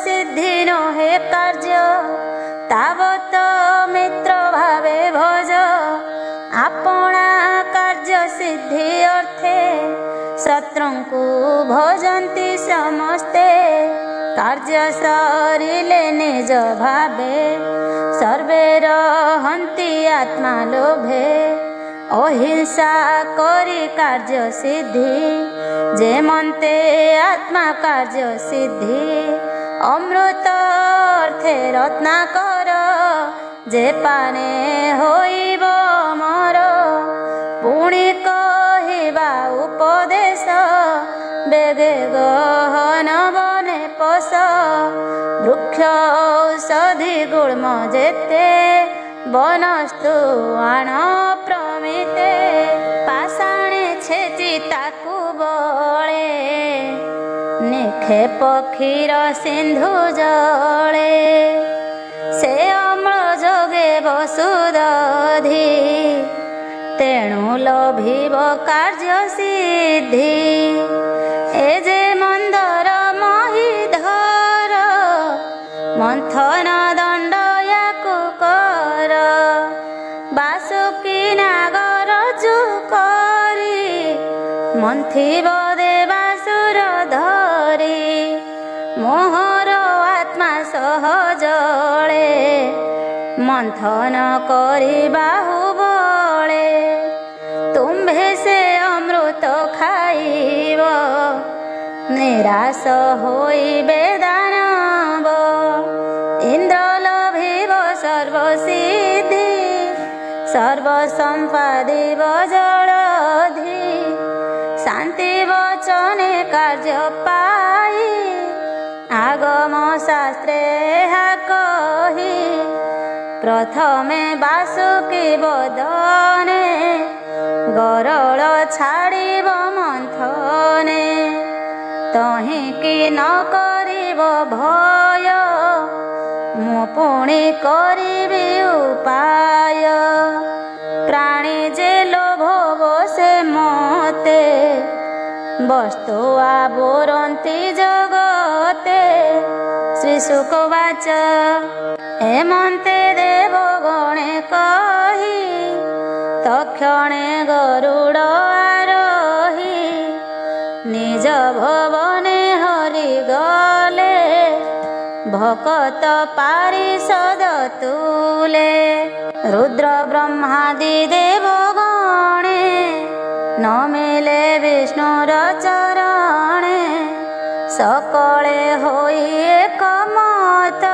सिद्धि नहे कार्य तावत मित्र भावे भज आपणा कार्य सिद्धि अर्थे शत्रुंकु भजन्ति समस्ते कार्य सरिले निज भावे सर्वे रहन्ति आत्मा लोभे अहिंसा करी कार्य सिद्धि जे मन्ते आत्मा कार्य सिद्धि अमृत अर्थे रत्नाकर जे पाने होइब मर पुणी कहिबा उपदेश बेगे गहन बने पस वृक्ष औषधि गुल्म जेते बनस्तु आण प्रमिते पाषाणे छेचि ताकु बळे निक्षेप क्षीर सिंधु जळे से अम्ल जोगे वसुदधि तेणु लभिब कार्य सिद्धि ए जे मंदर महिधर मंथन दंड याकु कर बासुकी नागर जुकरी मंथिब देवासुर धरी मोहर आत्मा सहजळे मंथन करी बाहुबळे तुम्भे से अमृत खाइब निराश होइबे दानव इंद्र लभिब सर्वसिद्धि सर्व संपादिब जलधि शांति वचने कार्य पाई आगम शास्त्रे हा कही प्रथमे बासुकी बदने गरल छाड़िब मंथने ତହିଁକି ନ କରିବ ଭୟ ମୁଁ ପୁଣି କରିବି ଉପାୟ। ପ୍ରାଣୀ ଯେ ଲୋଭ ବସେ ମତେ ବସ୍ତୁ ଆବୋରନ୍ତି ଜଗତେ। ଶ୍ରୀ ଶୁକବାଚ ଏମନ୍ତେ ଦେବଗଣେ କହି ତକ୍ଷଣେ ଗରୁଡ଼ ଆରୋହି ନିଜ ଭବନେ ହରି ଗଲେ ଭକତ ପାରିଷଦ ତୁଲେ। ରୁଦ୍ର ବ୍ରହ୍ମାଦି ଦେବଗଣେ ନ ମିଳେ ବିଷ୍ଣୁର ଚରଣେ ସକଳେ ହୋଇ ଏକମତ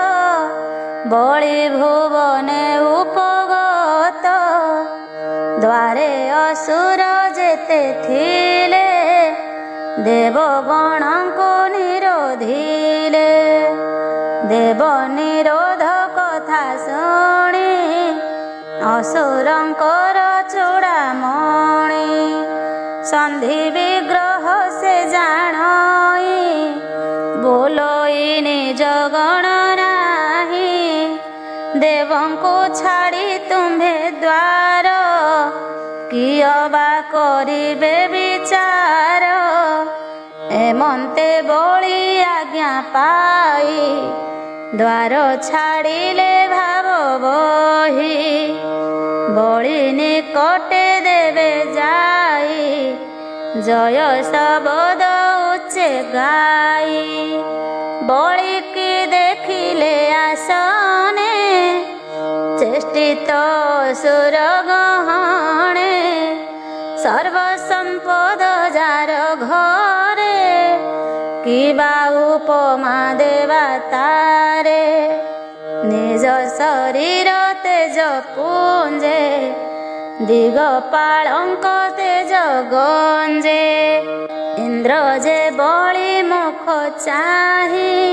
ବଳି ଭୁବନେ ଉପଗତ। ଦ୍ୱାରେ ଅସୁର ଯେତେ ଥିଲେ ଦେବଗଣଙ୍କୁ ନିରୋଧିଲେ। ଦେବ ନିରୋଧ କଥା ଶୁଣି ଅସୁରଙ୍କର ଚୂଡ଼ାମଣି ସନ୍ଧି ବିଗ୍ରହ ସେ ଜାଣଇ ବୋଲଇ ନିଜ ଗଣ ନାହିଁ। ଦେବଙ୍କୁ ଛାଡ଼ି ତୁମ୍ଭେ ଦ୍ୱାର କିଏ ବା କରିବେ ବିଚାର। ଏମନ୍ତେ ବଳି ଆଜ୍ଞା ପାଇ ଦ୍ୱାର ଛାଡ଼ିଲେ ଭାବ ବହି ବଳି ନିକଟେ ଦେବେ ଯାଇ ଜୟ ଶବଦ ଉଚ୍ଚେ ଗାଇ। ବଳିକି ଦେଖିଲେ ଆସନେ ଚେଷ୍ଟିତ ସୁର ଗହଣେ ସର୍ବ ସମ୍ପଦ ଯାର ଘରେ କିବା ଉପମା ଦେବା ତାରେ। ନିଜ ଶରୀର ତେଜ ପୁଞ୍ଜେ ଦିଗପାଳଙ୍କ ତେଜ ଗଞ୍ଜେ। ଇନ୍ଦ୍ର ଯେ ବଳି ମୁଖ ଚାହିଁ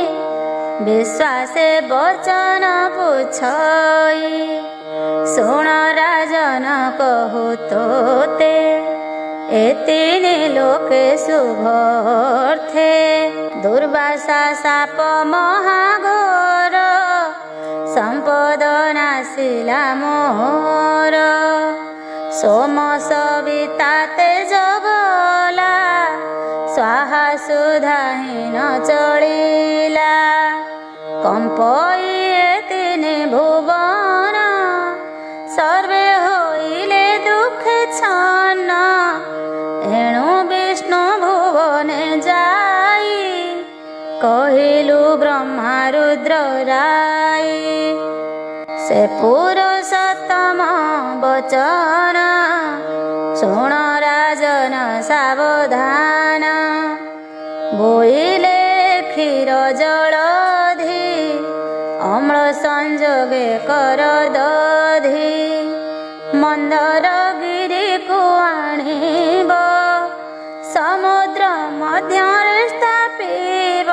ବିଶ୍ୱାସେ ବଚନ ପୁଛଇ ଶୁଣ ରାଜନ କହୁ ତୋତେ ଏ ତିନି ଲୋକେ ଶୁଭର୍ଥେ। ଦୁର୍ବାସା ସାପ ମହାଘୋର ସମ୍ପଦ ନାଶିଲା ମୋର। सोम सविता तेज गला स्वाहा सुधाहीन चलिला। कंपई तीन भुवन सर्वे होइले दुखे छन्न। एणु विष्णु भुवने जाई कहिलु ब्रह्मा रुद्र राई। से पुरुषोत्तम बचन शुण राजन सावधान। बोइले क्षीर जलधि अम्ल संजोगे कर दधि। मंदर गिरी को आणिब समुद्र मध्य स्थापिब।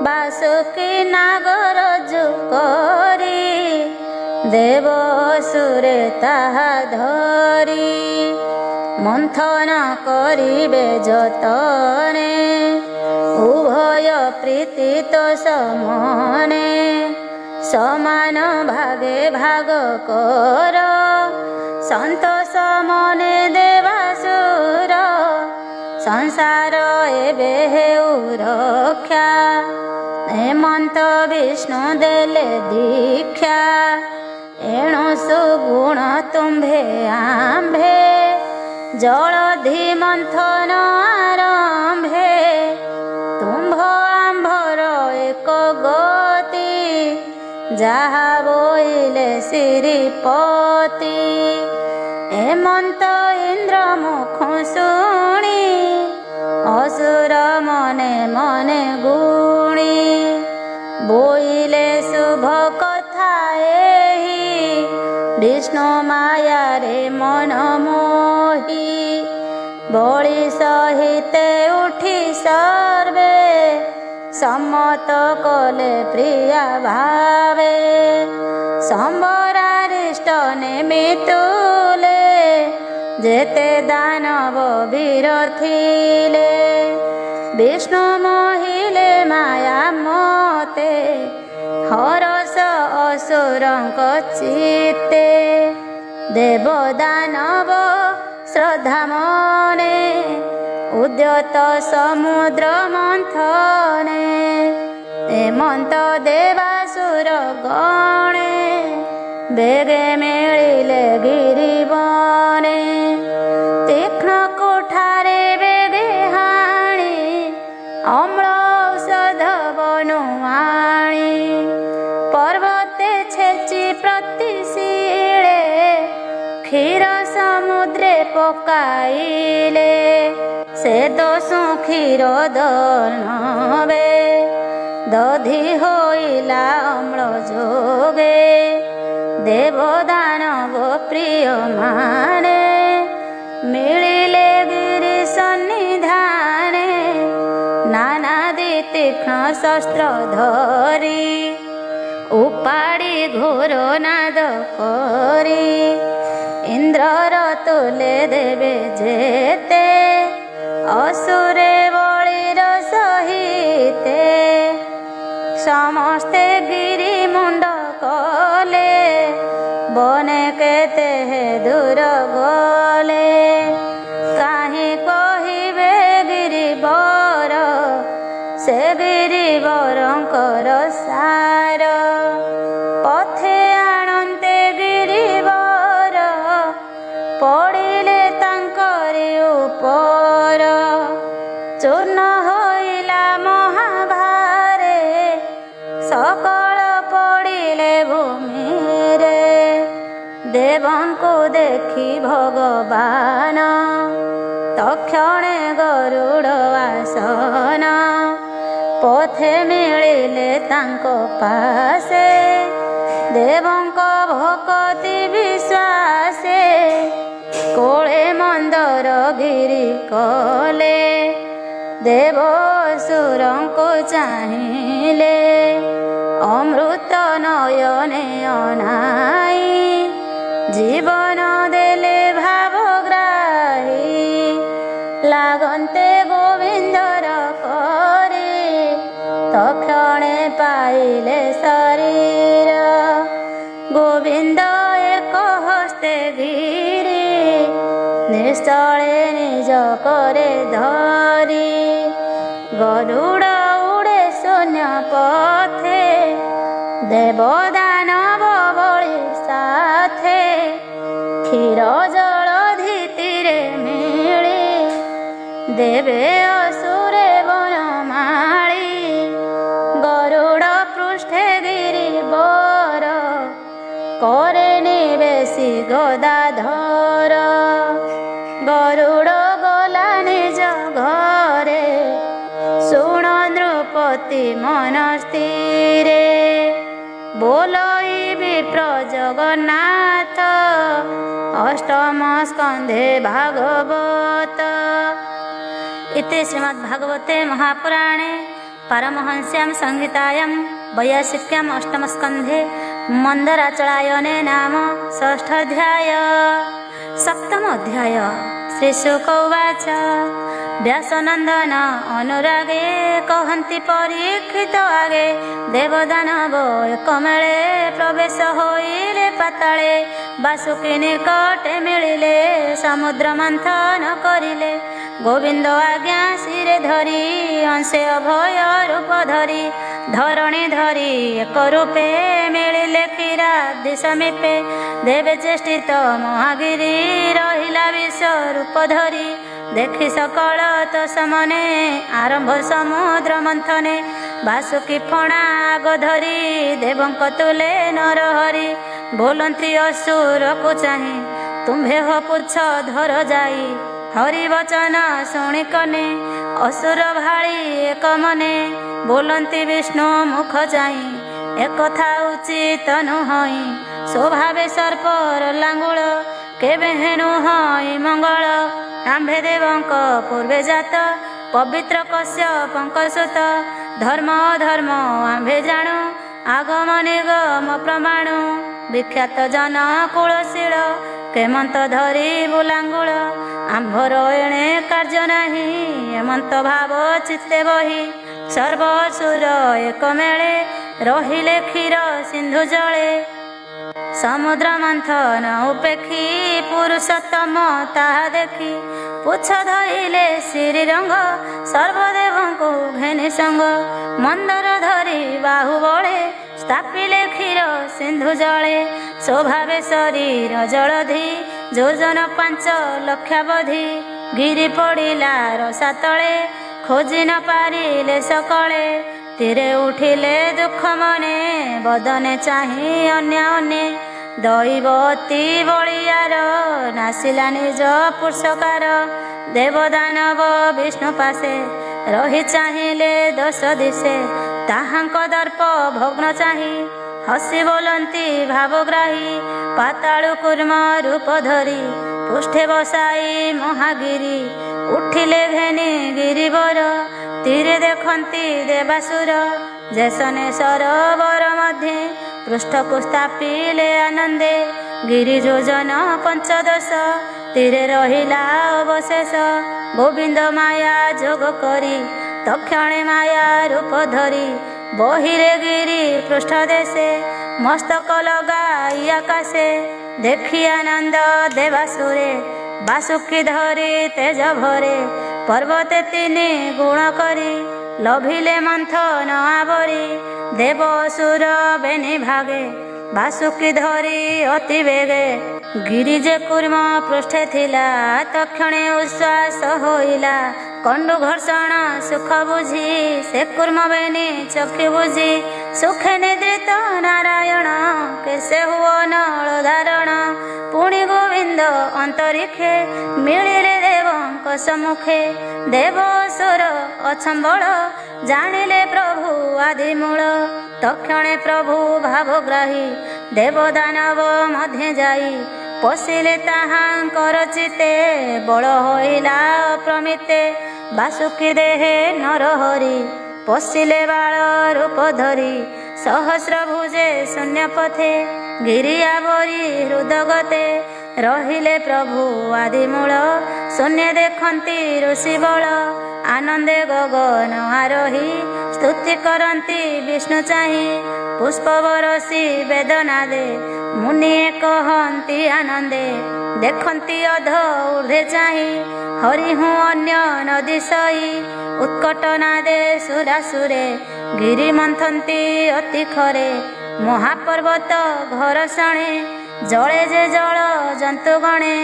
बासुकी नागर जुकरी देव सुरे ताहा धरी। मंथन करिबे जतने उभय प्रीति तो समने। समान भागे भाग कर संतोष मने देवासुर। संसार एबे हेउ रक्षा हेमंत विष्णु देले दीक्षा। एणु सुगुण तुम्भे आंभे जलधि मंथन आरंभे। तुम्भ आंभर एक गति जहा बोइले श्रीपति। हेमंत इंद्र मुख शुणी असुर मने मने गुणी। बोइले शुभ कथा एहि विष्णु माया रे मन मोही। बलि सहिते उठी सर्वे सम्मत कले प्रिया भावे। संबरारिष्ट नेमितुले जेते दानव वीर थिले। विष्णु मोहिले माया मते हरस असुरଙ୍କ चित्ते देव दानव श्रद्धा मने उद्यत समुद्र मंथने हेमंत देवासुर गणे बेगे मिलिले गिरिबने तीक्ष्ण कुठारे बेगे हाणी अम्ल औषध बनुआणी पर्वते छेची प्रतिशीले क्षीर समुद्रे पकाइले से दोषु क्षीर दर्णवे दधि होइला अम्ल जोगे देव दानव प्रिय माने मिलिले गिरि सन्निधाने नानादि तीक्ष्ण शस्त्र धरी उपाड़ी घोर नाद करी इंद्रर तुले देवे जेते असुरे बलिर सहिते समस्ते गिरि मुंड कले बने केते दूर गले काहे कहिबे गिरिवर से गिरिवरंकर सार पथे आणन्ते गिरिवर पड़िले तांकरि उपर चूर्ण होइला महाभारे सकल पड़िले भूमि रे देवंको देखी भगवान तक्षणे गरुड़ आसन पथे मिलिले तांको पासे देवंको भक्ति विश्वासे कोळे मंदर गिरि कले देव असुरंको चाहिले अमृत नयने अनाई जीवन देले भावग्राही लागन्ते गोविंदर करे तक्षणे पाइले शरीर गोविंद एक हस्ते गिरि निश्चले निज करे धरी गरुड़ उड़े शून्य पथे देव दानव बलि साथे क्षीर जलधि तीरे मिली देवे असुरे वनमाली गरुड़ पृष्ठे गिरिवर करे निवेशी गदाधर गरुड़ गला निज घरे शुण नृपति मन स्थिरे बोलई विप्र जगन्नाथ अष्टम स्कंधे भागवत इति श्रीमद्भागवते महापुराणे पारमहंस्यां संहितायां 82 अष्टमस्कन्धे मंदराचलायने नाम षष्ठाध्याय सप्तमोऽध्याय श्रीशुक उवाच व्यासनंदन अनुरागे कहन्ति परीक्षित आगे देवदानव एकमेळे प्रवेश होइले पाताळे वासुकी निकटे मिलिले समुद्र मंथन करिले गोविंद आज्ञा शिरे धरी अंशे अभय रूप धरी धरणी धरी एक रूपे मिलिले क्षीराब्धि समीपे देवे चेष्टित महागिरी रहिला विश्वरूप धरी देखि सकल तो समने आरंभ समुद्र मंथने वासुकी फणा आग धरी देवंक तुले नरहरि बोलंती असुर को चाहे तुम्भे हो पुछ धर जाई हरि वचन शुणी कने असुर भाड़ी एक मने बोलंती विष्णु मुख चाही एक कथा उचित नुहई स्वभावे सर्पर लांगुल केबे हेनु हई मंगल आंभे देवंक पूर्वे जात पवित्र कश्यपंक सुत धर्म धर्म आंभे जाणु आगम निगम प्रमाणु विख्यात जन कुलशील କେମନ୍ତ ଧରି ବୁଲାଙ୍ଗୁଳ ଆମ୍ଭର ଏଣେ କାର୍ଯ୍ୟ ନାହିଁ ଏମନ୍ତ ଭାବ ଚିତ୍ତେ ବହି ସର୍ବସୁର ଏକ ମେଳେ ରହିଲେ କ୍ଷୀର ସିନ୍ଧୁ ଜଳେ ସମୁଦ୍ର ମନ୍ଥନ ଉପେକ୍ଷୀ ପୁରୁଷୋତ୍ତମ ତାହା ଦେଖି ପୁଛ ଧଇଲେ ଶ୍ରୀରଙ୍ଗ ସର୍ବଦେବଙ୍କୁ ଘେନି ସଙ୍ଗ ମନ୍ଦର ଧରି ବାହୁ ବଳେ ସ୍ଥାପିଲେ କ୍ଷୀର ସିନ୍ଧୁ ଜଳେ ସ୍ୱଭାବେ ଶରୀର ଜଳଧି ଯୋଜନ 5 ଲକ୍ଷାବଧି ଗିରି ପଡ଼ିଲା ରସା ତଳେ ଖୋଜି ନ ପାରିଲେ ସକଳେ ତୀରେ ଉଠିଲେ ଦୁଃଖ ମନେ ବଦନେ ଚାହିଁ ଅନ୍ୟ ଅନ୍ୟେ ଦୈବ ଅତି ବଳିୟାର ନାସିଲା ନିଜ ପୁରୁଷକାର ଦେବଦାନବ ବିଷ୍ଣୁ ପାଶେ ରହି ଚାହିଁଲେ ଦଶ ଦିଶେ ତାହାଙ୍କ ଦର୍ପ ଭଗ୍ନ ଚାହିଁ ହସି ବୋଲନ୍ତି ଭାବଗ୍ରାହୀ ପାତାଳୁ କୁର୍ମ ରୂପ ଧରି ପୃଷ୍ଠେ ବସାଇ ମହାଗିରି ଉଠିଲେ ଘେନି ଗିରିବର ତୀରେ ଦେଖନ୍ତି ଦେବାସୁର ଯେସନେ ସରୋବର ମଧ୍ୟେ ପୃଷ୍ଠକୁ ସ୍ଥାପିଲେ ଆନନ୍ଦେ ଗିରି ଯୋଜନ 510 ତୀରେ ରହିଲା ଅବଶେଷ ଗୋବିନ୍ଦ ମାୟା ଯୋଗ କରି ତକ୍ଷଣେ ମାୟା ରୂପ ଧରି ବହିରେ ଗିରି ପୃଷ୍ଠ ଦେଶେ ମସ୍ତକ ଲଗାଇ ଆକାଶେ ଦେଖି ଆନନ୍ଦ ଦେବାସୁରେ ବାସୁକି ଧରି ତେଜ ଭରେ ପର୍ବତେ 3 ଗୁଣ କରି ଲଭିଲେ ମନ୍ଥନ ଆବରି ଦେବ ଅସୁର ବେନି ଭାଗେ ବାସୁକି ଧରି ଅତି ବେଗେ ଗିରି ଯେ କୁର୍ମ ପୃଷ୍ଠେ ଥିଲା ତକ୍ଷଣେ ଉଶ୍ୱାସ ହୋଇଲା କଣ୍ଡୁ ଘର୍ଷଣ ସୁଖ ବୁଝି ସେ କୁର୍ମ ବେନି ଚକ୍ଷୁ ବୁଝି ସୁଖେ ନିଦ୍ରିତ ନାରାୟଣ କେଶେ ହୁଅ ନଳ ଧାରଣ ପୁଣି ଗୋବିନ୍ଦ ଅନ୍ତରିକ୍ଷେ ମିଳିଲେ ଦେବଙ୍କ ସମ୍ମୁଖେ ଦେବ ଅସୁର ଅଛମ୍ବଳ ଜାଣିଲେ ପ୍ରଭୁ ଆଦିମୂଳ ତକ୍ଷଣେ ପ୍ରଭୁ ଭାବଗ୍ରାହୀ ଦେବଦାନବ ମଧ୍ୟେ ଯାଇ ପଶିଲେ ତାହାଙ୍କର ଚିତେ ବଳ ହୋଇଲା ଅପ୍ରମିତେ ବାସୁକି ଦେହେ ନରହରି ପଶିଲେ ବାଳ ରୂପ ଧରି ସହସ୍ର ଭୁଜେ ଶୂନ୍ୟ ପଥେ ଗିରି ଆବରି ହୃଦଗତେ ରହିଲେ ପ୍ରଭୁ ଆଦିମୂଳ ଶୂନ୍ୟ ଦେଖନ୍ତି ଋଷି ବଳ ଆନନ୍ଦେ ଗଗନ ଆରୋହୀ ସ୍ତୁତି କରନ୍ତି ବିଷ୍ଣୁ ଚାହିଁ ପୁଷ୍ପ ବରଷି ବେଦନାଦେ ମୁନିଏ କହନ୍ତି ଆନନ୍ଦେ ଦେଖନ୍ତି ଅଧ ଊର୍ଦ୍ଧ୍ୱେ ଚାହିଁ ହରି ହୁଁ ଅନ୍ୟ ନଦୀ ସଇ ଉତ୍କଟ ନାଦେ ସୁରାସୁରେ ଗିରି ମନ୍ଥନ୍ତି ଅତି ଖରେ ମହାପର୍ବତ ଘର ଶଣେ ଜଳେ ଯେ ଜଳ ଜନ୍ତୁ ଗଣେ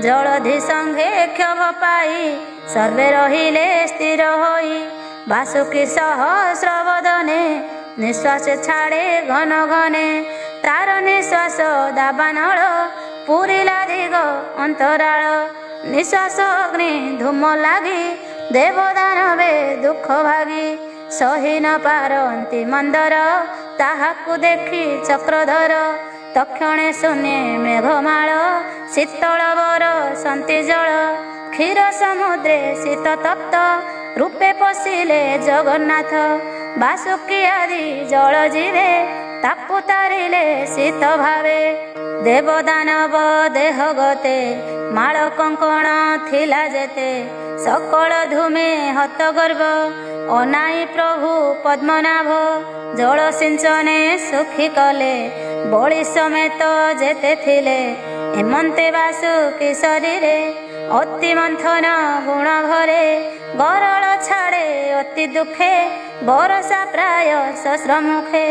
ଜଳଧି ସଙ୍ଗେ କ୍ଷୋଭ ପାଇ ସର୍ବେ ରହିଲେ ସ୍ଥିର ହୋଇ ବାସୁକି ସହସ୍ର ବଦନେ ନିଶ୍ୱାସ ଛାଡ଼େ ଘନ ଘନେ ତାର ନିଶ୍ୱାସ ଦାବାନଳ ପୁରିଲା ଦିଗ ଅନ୍ତରାଳ ନିଶ୍ୱାସ ଅଗ୍ନି ଧୂମ ଲାଗି ଦେବଦାନବେ ଦୁଃଖ ଭାଗି ସହି ନ ପାରନ୍ତି ମନ୍ଦର ତାହାକୁ ଦେଖି ଚକ୍ରଧର ତକ୍ଷଣେ ଶୂନ୍ୟେ ମେଘମାଳ ଶୀତଳ ବର ସନ୍ତି ଜଳ କ୍ଷୀର ସମୁଦ୍ରେ ଶୀତ ତପ୍ତ ରୂପେ ପଶିଲେ ଜଗନ୍ନାଥ ବାସୁକି ଆଦି ଜଳ ଯିବେ ତାକୁ ତାରିଲେ ଶୀତ ଭାବେ ଦେବଦାନବ ଦେହ ଗତେ ମାଳ କଙ୍କଣ ଥିଲା ଯେତେ ସକଳ ଧୂମେ ହତ ଗର୍ବ ଅନାଇ ପ୍ରଭୁ ପଦ୍ମନାଭ ଜଳ ସିଞ୍ଚନେ ସୁଖୀ କଲେ ବଳି ସಮೇତ ଯେତେ ଥିଲେ ଏମନ୍ତେ ବାସୁକି ଶରୀରେ ଅତି ମନ୍ଥନ ଗୁଣ ଭରେ ଗରଳ ଛାଡ଼େ ଅତି ଦୁଃଖେ ବରଷା ପ୍ରାୟ ଶସ୍ତ୍ର ମୁଖେ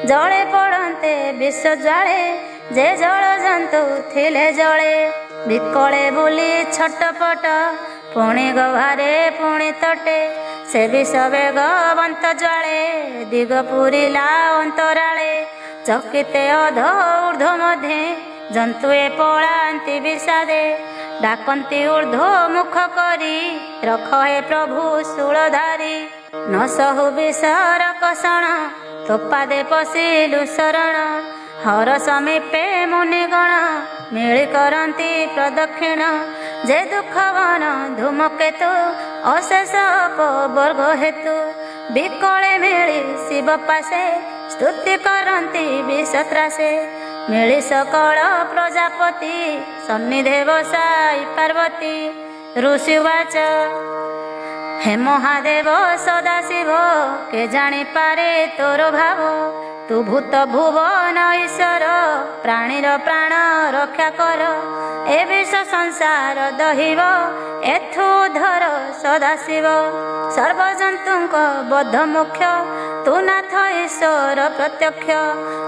ଜଳେ ପଡ଼ନ୍ତେ ବିଷ ଜ୍ୱାଳେ ଯେ ଜଳ ଜନ୍ତୁ ଥିଲେ ଜଳେ ବିକଳେ ବୁଲି ଛଟପଟ ପୁଣି ଗଭାରେ ପୁଣି ତଟେ ସେ ବିଷ ବେଗବନ୍ତ ଜ୍ୱାଳେ ଦିଗ ପୁରିଲା ଅନ୍ତରାଳେ ଚକିତେ ଅଧ ଊର୍ଦ୍ଧ୍ୱ ମଧ୍ୟେ ଜନ୍ତୁଏ ପଳାନ୍ତି ବିଷାଦେ ଡାକନ୍ତି ଊର୍ଦ୍ଧ୍ୱ ମୁଖ କରି ରଖ ହେ ପ୍ରଭୁ ଶୂଳଧାରୀ ନ ସହୁ ବିଷର କଷଣ ତୋପାଦେ ପଶିଲୁ ଶରଣ ହର ସମୀପେ ମୁନିଗଣ ମିଳି କରନ୍ତି ପ୍ରଦକ୍ଷିଣ ଯେ ଦୁଃଖ ବନ ଧୂମକେତୁ ଅଶେଷ ଅପବର୍ଗ ହେତୁ ବିକଳେ ମିଳି ଶିବ ପାଶେ ସ୍ତୁତି କରନ୍ତି ବିଷତ୍ରାସେ ମିଳି ସକଳ ପ୍ରଜାପତି ସନ୍ନିଧେ ବସାଇ ପାର୍ବତୀ। ଋଷି ଉବାଚ ହେ ମହାଦେବ ସଦାଶିବ, କେ ଜାଣିପାରେ ତୋର ଭାବ। ତୁ ଭୂତ ଭୁବନ ଈଶ୍ୱର, ପ୍ରାଣୀର ପ୍ରାଣ ରକ୍ଷା କର। ଏ ବିଷ ସଂସାର ଦହିବ, ଏଥୁ ଧର ସଦାଶିବ। ସର୍ବଜନ୍ତୁଙ୍କ ବଦ୍ଧ ମୁଖ୍ୟ, ତୁ ନାଥ ଈଶ୍ୱର ପ୍ରତ୍ୟକ୍ଷ।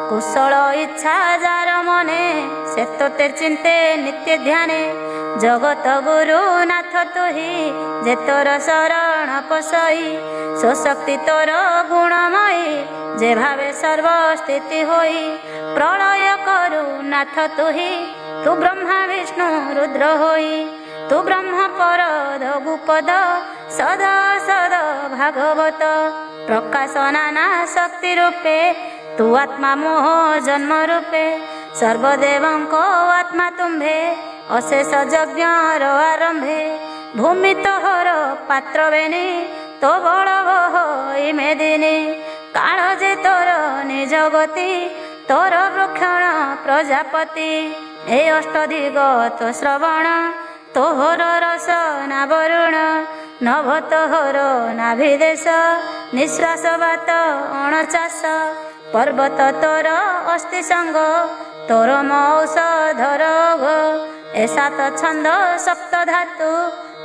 କୁଶଳ ଇଚ୍ଛା ଯାର ମନେ, ସେ ତୋତେ ଚିନ୍ତେ ନିତ୍ୟ ଧ୍ୟାନେ। ଜଗତ ଗୁରୁ ନାଥ ତୁହି, ଯେ ତୋର ଶରଣ ପଶଇ। ସ୍ୱଶକ୍ତି ତୋର ଗୁଣମୟୀ, ଯେ ଭାବେ ସର୍ବସ୍ଥିତି ହୋଇ। ପ୍ରଳୟ କରୁ ନାଥ ତୁହି, ତୁ ବ୍ରହ୍ମା ବିଷ୍ଣୁ ରୁଦ୍ର ହୋଇ। ତୁ ବ୍ରହ୍ମ ପରଦ ଗୁପଦ, ସଦା ସଦ ଭାଗବତ। ପ୍ରକାଶ ନାନା ଶକ୍ତି ରୂପେ, ତୁ ଆତ୍ମା ମୋହ ଜନ୍ମ ରୂପେ। ସର୍ବଦେବଙ୍କ ଆତ୍ମା ତୁମ୍ଭେ, ଅଶେଷ ଯଜ୍ଞର ଆରମ୍ଭେ। ଭୂମି ତୋହର ପାତ୍ର ବେନି, ତୋ ବଳ ବହଇ ମେଦିନୀ। କାଳ ଯେ ତୋର ନିଜ ଗତି, ତୋର ବୃକ୍ଷଣ ପ୍ରଜାପତି। ଏ ଅଷ୍ଟଦିଗ ତୋ ଶ୍ରବଣ, ତୋହର ରସନା ବରୁଣ। ନଭ ତୋହର ନାଭିଦେଶ, ନିଶ୍ୱାସ ବାତ ଅଣଚାଷ। ପର୍ବତ ତୋର ଅସ୍ଥି ସଙ୍ଗ, ତୋର ଔଷଧ ରୋଗ। ଏ ସାତ ଛନ୍ଦ ସପ୍ତ ଧାତୁ,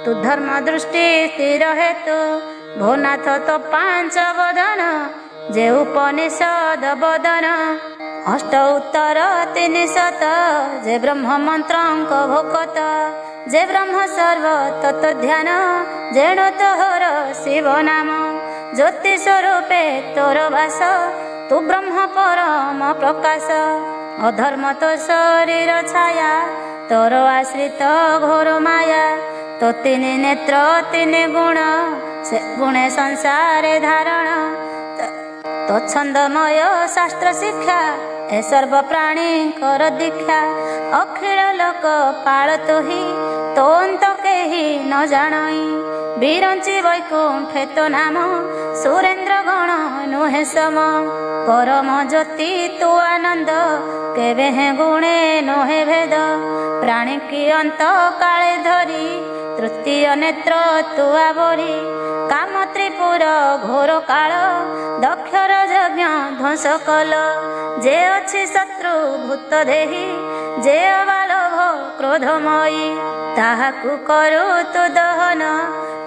ତୁ ଧର୍ମ ଦୃଷ୍ଟି ସ୍ଥିର ହେତୁ। ଭୋନାଥ ତୋ ପାଞ୍ଚ ବଦନ, ଯେ ଉପନିଷଦ ବଦନ। ଅଷ୍ଟ ଉତ୍ତର ତିନି ଶତ, ଯେ ବ୍ରହ୍ମ ମନ୍ତ୍ରଙ୍କ ଭୋକତ। ଯେ ବ୍ରହ୍ମ ସର୍ବ ତତ୍ଵ ଧ୍ୟାନ, ଯେଣୁ ତୋହର ଶିବ ନାମ। ଜ୍ୟୋତି ସ୍ୱରୂପେ ତୋର ବାସ, ତୁ ବ୍ରହ୍ମ ପରମ ପ୍ରକାଶ। ଅଧର୍ମ ତୋ ଶରୀର ଛାୟା, ତୋର ଆଶ୍ରିତ ଘୋର ମାୟା। ତୋ ତିନି ନେତ୍ର ତିନି ଗୁଣ, ସେ ଗୁଣେ ସଂସାରେ ଧାରଣ। ତୋ ଛନ୍ଦମୟ ଶାସ୍ତ୍ର ଶିକ୍ଷା, ଏ ସର୍ବ ପ୍ରାଣୀଙ୍କର ଦୀକ୍ଷା। ଅଖିଳ ଲୋକ ପାଳ ତୁହି, ତୋ ଅନ୍ତ କେହି ନ ଜାଣଇ। ବିରଞ୍ଚି ବୈକୁଣ୍ଠେ ତୋ ନାମ, ସୁରେନ୍ଦ୍ର ଗଣ ନୁହେଁ ସମ। ପରମ ଜ୍ୟୋତି ତୁ ଆନନ୍ଦ, କେବେ ହେ ଗୁଣେ ନୁହେଁ ଭେଦ। ପ୍ରାଣୀ କି ଅନ୍ତ କାଳେ ଧରି, ତୃତୀୟ ନେତ୍ର ତୁ ଆବରି। କାମ ତ୍ରିପୁର ଘୋର କାଳ, ଦକ୍ଷର ଯଜ୍ଞ ଧ୍ୱଂସ କଲ। ଯେ ଅଛି ଶତ୍ରୁ ଭୂତ ଦେହି, ଯେ ଅବାଲୋଭ କ୍ରୋଧମୟୀ। ତାହାକୁ କରୁ ତୁ ଦହନ,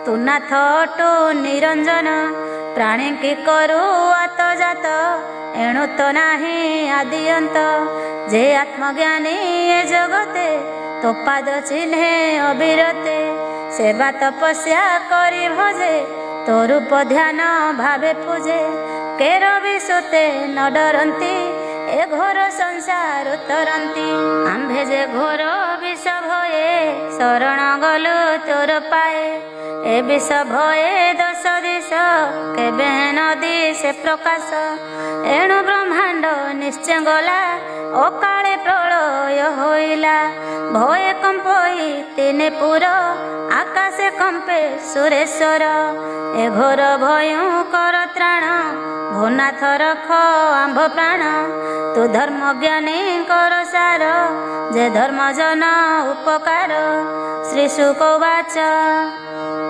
ତୁ ନାଥ ଅଟୁ ନିରଞ୍ଜନ। ପ୍ରାଣୀ କି କରୁ ଆତଜାତ, ଏଣୁ ତ ନାହିଁ ଆଦି ଅନ୍ତ। ଯେ ଆତ୍ମଜ୍ଞାନୀ ଏ ଜଗତେ, ତୋ ପାଦ ଚିହ୍ନେ ଅବିରତେ। ସେବା ତପସ୍ୟା କରି ଭଜେ, ତୋ ରୂପ ଧ୍ୟାନ ଭାବେ ପୂଜେ। କେର ବିସୁତେ ନ ଡରନ୍ତି, ଏ ଘୋର ସଂସାର ତରନ୍ତି। ଆମ୍ଭେ ଯେ ଘୋର ବିଷ ଭୟେ, ଶରଣ ଗଲୁ ତୋର ପାଏ। ଏ ବିଷ ଭୟେ ଦଶ ଦିଶ, କେବେ ନଦୀ ସେ ପ୍ରକାଶ। ଏଣୁ ବ୍ରହ୍ମାଣ୍ଡ ନିଶ୍ଚୟ ଗଲା, ଅକାଳେ ପ୍ରଳୟ ହୋଇଲା। ଭୟେ କମ୍ପଇ ତିନି ପୁର, ଆକାଶେ କମ୍ପେ ସୁରେଶ୍ୱର। ଏ ଘୋର ଭୟଙ୍କର ତ୍ରାଣ, ଭୋନାଥ ରଖ ଆମ୍ଭ ପ୍ରାଣ। ତୁ ଧର୍ମ ଜ୍ଞାନୀଙ୍କର ସାର, ଯେ ଧର୍ମ ଜନ ଉପକାର। ଶ୍ରୀ ଶୁକ ଉବାଚ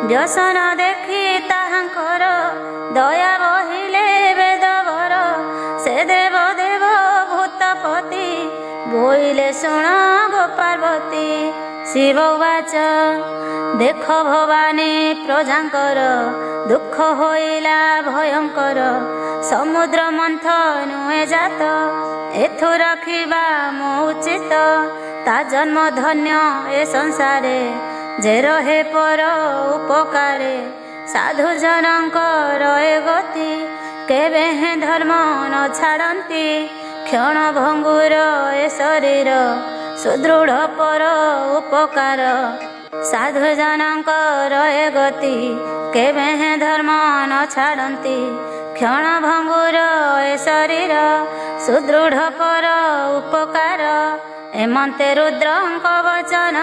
ବ୍ୟସନ ଦେଖି ତାହାଙ୍କର, ଦୟା ବହିଲେ ବେଦବର। ସେ ଦେବ ଦେବ ଭୂତପତି, ବୋଇଲେ ଶୁଣ ଗୋ ପାର୍ବତୀ। ଶିବ ଉବାଚ ଦେଖ ଭବାନୀ ପ୍ରଜାଙ୍କର, ଦୁଃଖ ହୋଇଲା ଭୟଙ୍କର। ସମୁଦ୍ର ମନ୍ଥନ ଏ ଜାତ, ଏଥୁ ରଖିବା ମୋ ଉଚିତ। ତା ଜନ୍ମ ଧନ୍ୟ ଏ ସଂସାରେ, ଯେ ରହେ ପର ଉପକାରେ। ସାଧୁ ଜନଙ୍କର ଏ ଗତି, କେବେ ହେ ଧର୍ମ ନ ଛାଡ଼ନ୍ତି। କ୍ଷଣ ଭଙ୍ଗୁର ଏ ଶରୀର, ସୁଦୃଢ଼ ପର ଉପକାର। ସାଧୁ ଜନଙ୍କର ଏ ଗତି, କେବେ ହେ ଧର୍ମ ନ ଛାଡ଼ନ୍ତି। କ୍ଷଣ ଭଙ୍ଗୁର ଏ ଶରୀର, ସୁଦୃଢ଼ ପର ଉପକାର। ଏମନ୍ତେ ରୁଦ୍ରଙ୍କ ବଚନ,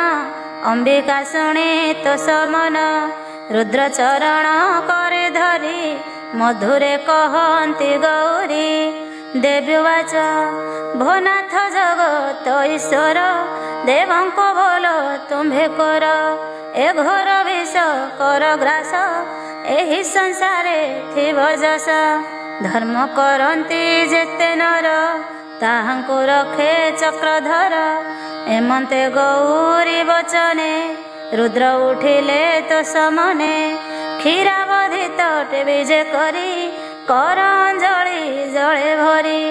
ଅମ୍ବିକା ଶୁଣି ତୋ ସମନ। ରୁଦ୍ର ଚରଣ କରି ଧରି, ମଧୁରେ କହନ୍ତି ଗୌରୀ। देव्युवाच भोनाथ जगत ईश्वर देवंको बोलो तुम्भे कर ए घोर विष कर ग्रास एहि संसारे थिव जस धर्म करती जेते नर ताहांको रखे चक्रधर एमंते गौरी वचने रुद्र उठिले तो समने क्षीरावधि तटे विजे करी कर अंजलि जले भरी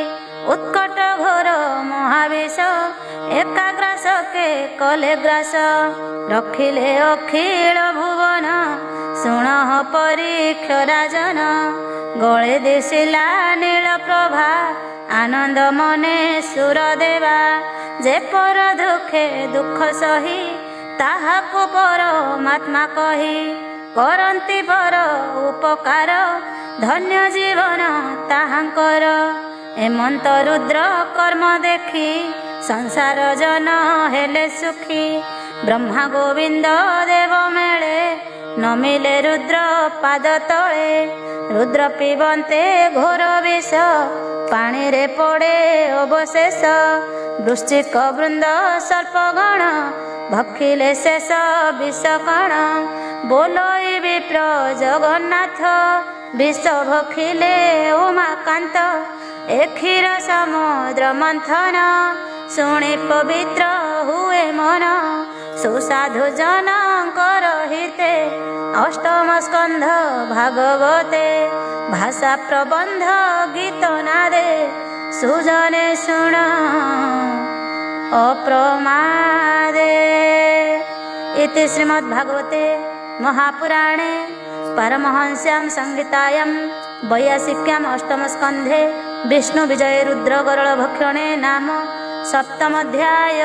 उत्कट घोर महाविष एकाग्रास के कले ग्रास रखिले अखिल भुवन शुण परीक्ष राजन गले दिशिला नील प्रभा आनंद मने सुर देवा जे पर दुखे दुख सही ताहाको परमात्मा कही करंती पर उपकार धन्य जीवन ताहांकर एमंत रुद्र कर्म देखी संसार जन हेले सुखी ब्रह्मा गोविंद देव मेले नमिले रुद्र पाद तले रुद्र पिबंते घोर विष पानी रे पड़े अवशेष वृश्चिक वृंद सर्पगण भक्षिले शेष विष कण बोलोई विप्र जगन्नाथ विष भक्षिले उमाकांत ए क्षीर समुद्र मंथन शुणी पवित्र हुए मन सुसाधु जनकर हिते अष्टम स्कंध भागवते भाषा प्रबंध गीत नादे सुजने शुण अप्रमादे। इति श्रीमद्भागवते महापुराणे परमहंस्यां संहितायां 82 अष्टमस्कन्धे विष्णु विजय रुद्र गरल भक्षणे नाम 7 अध्याय।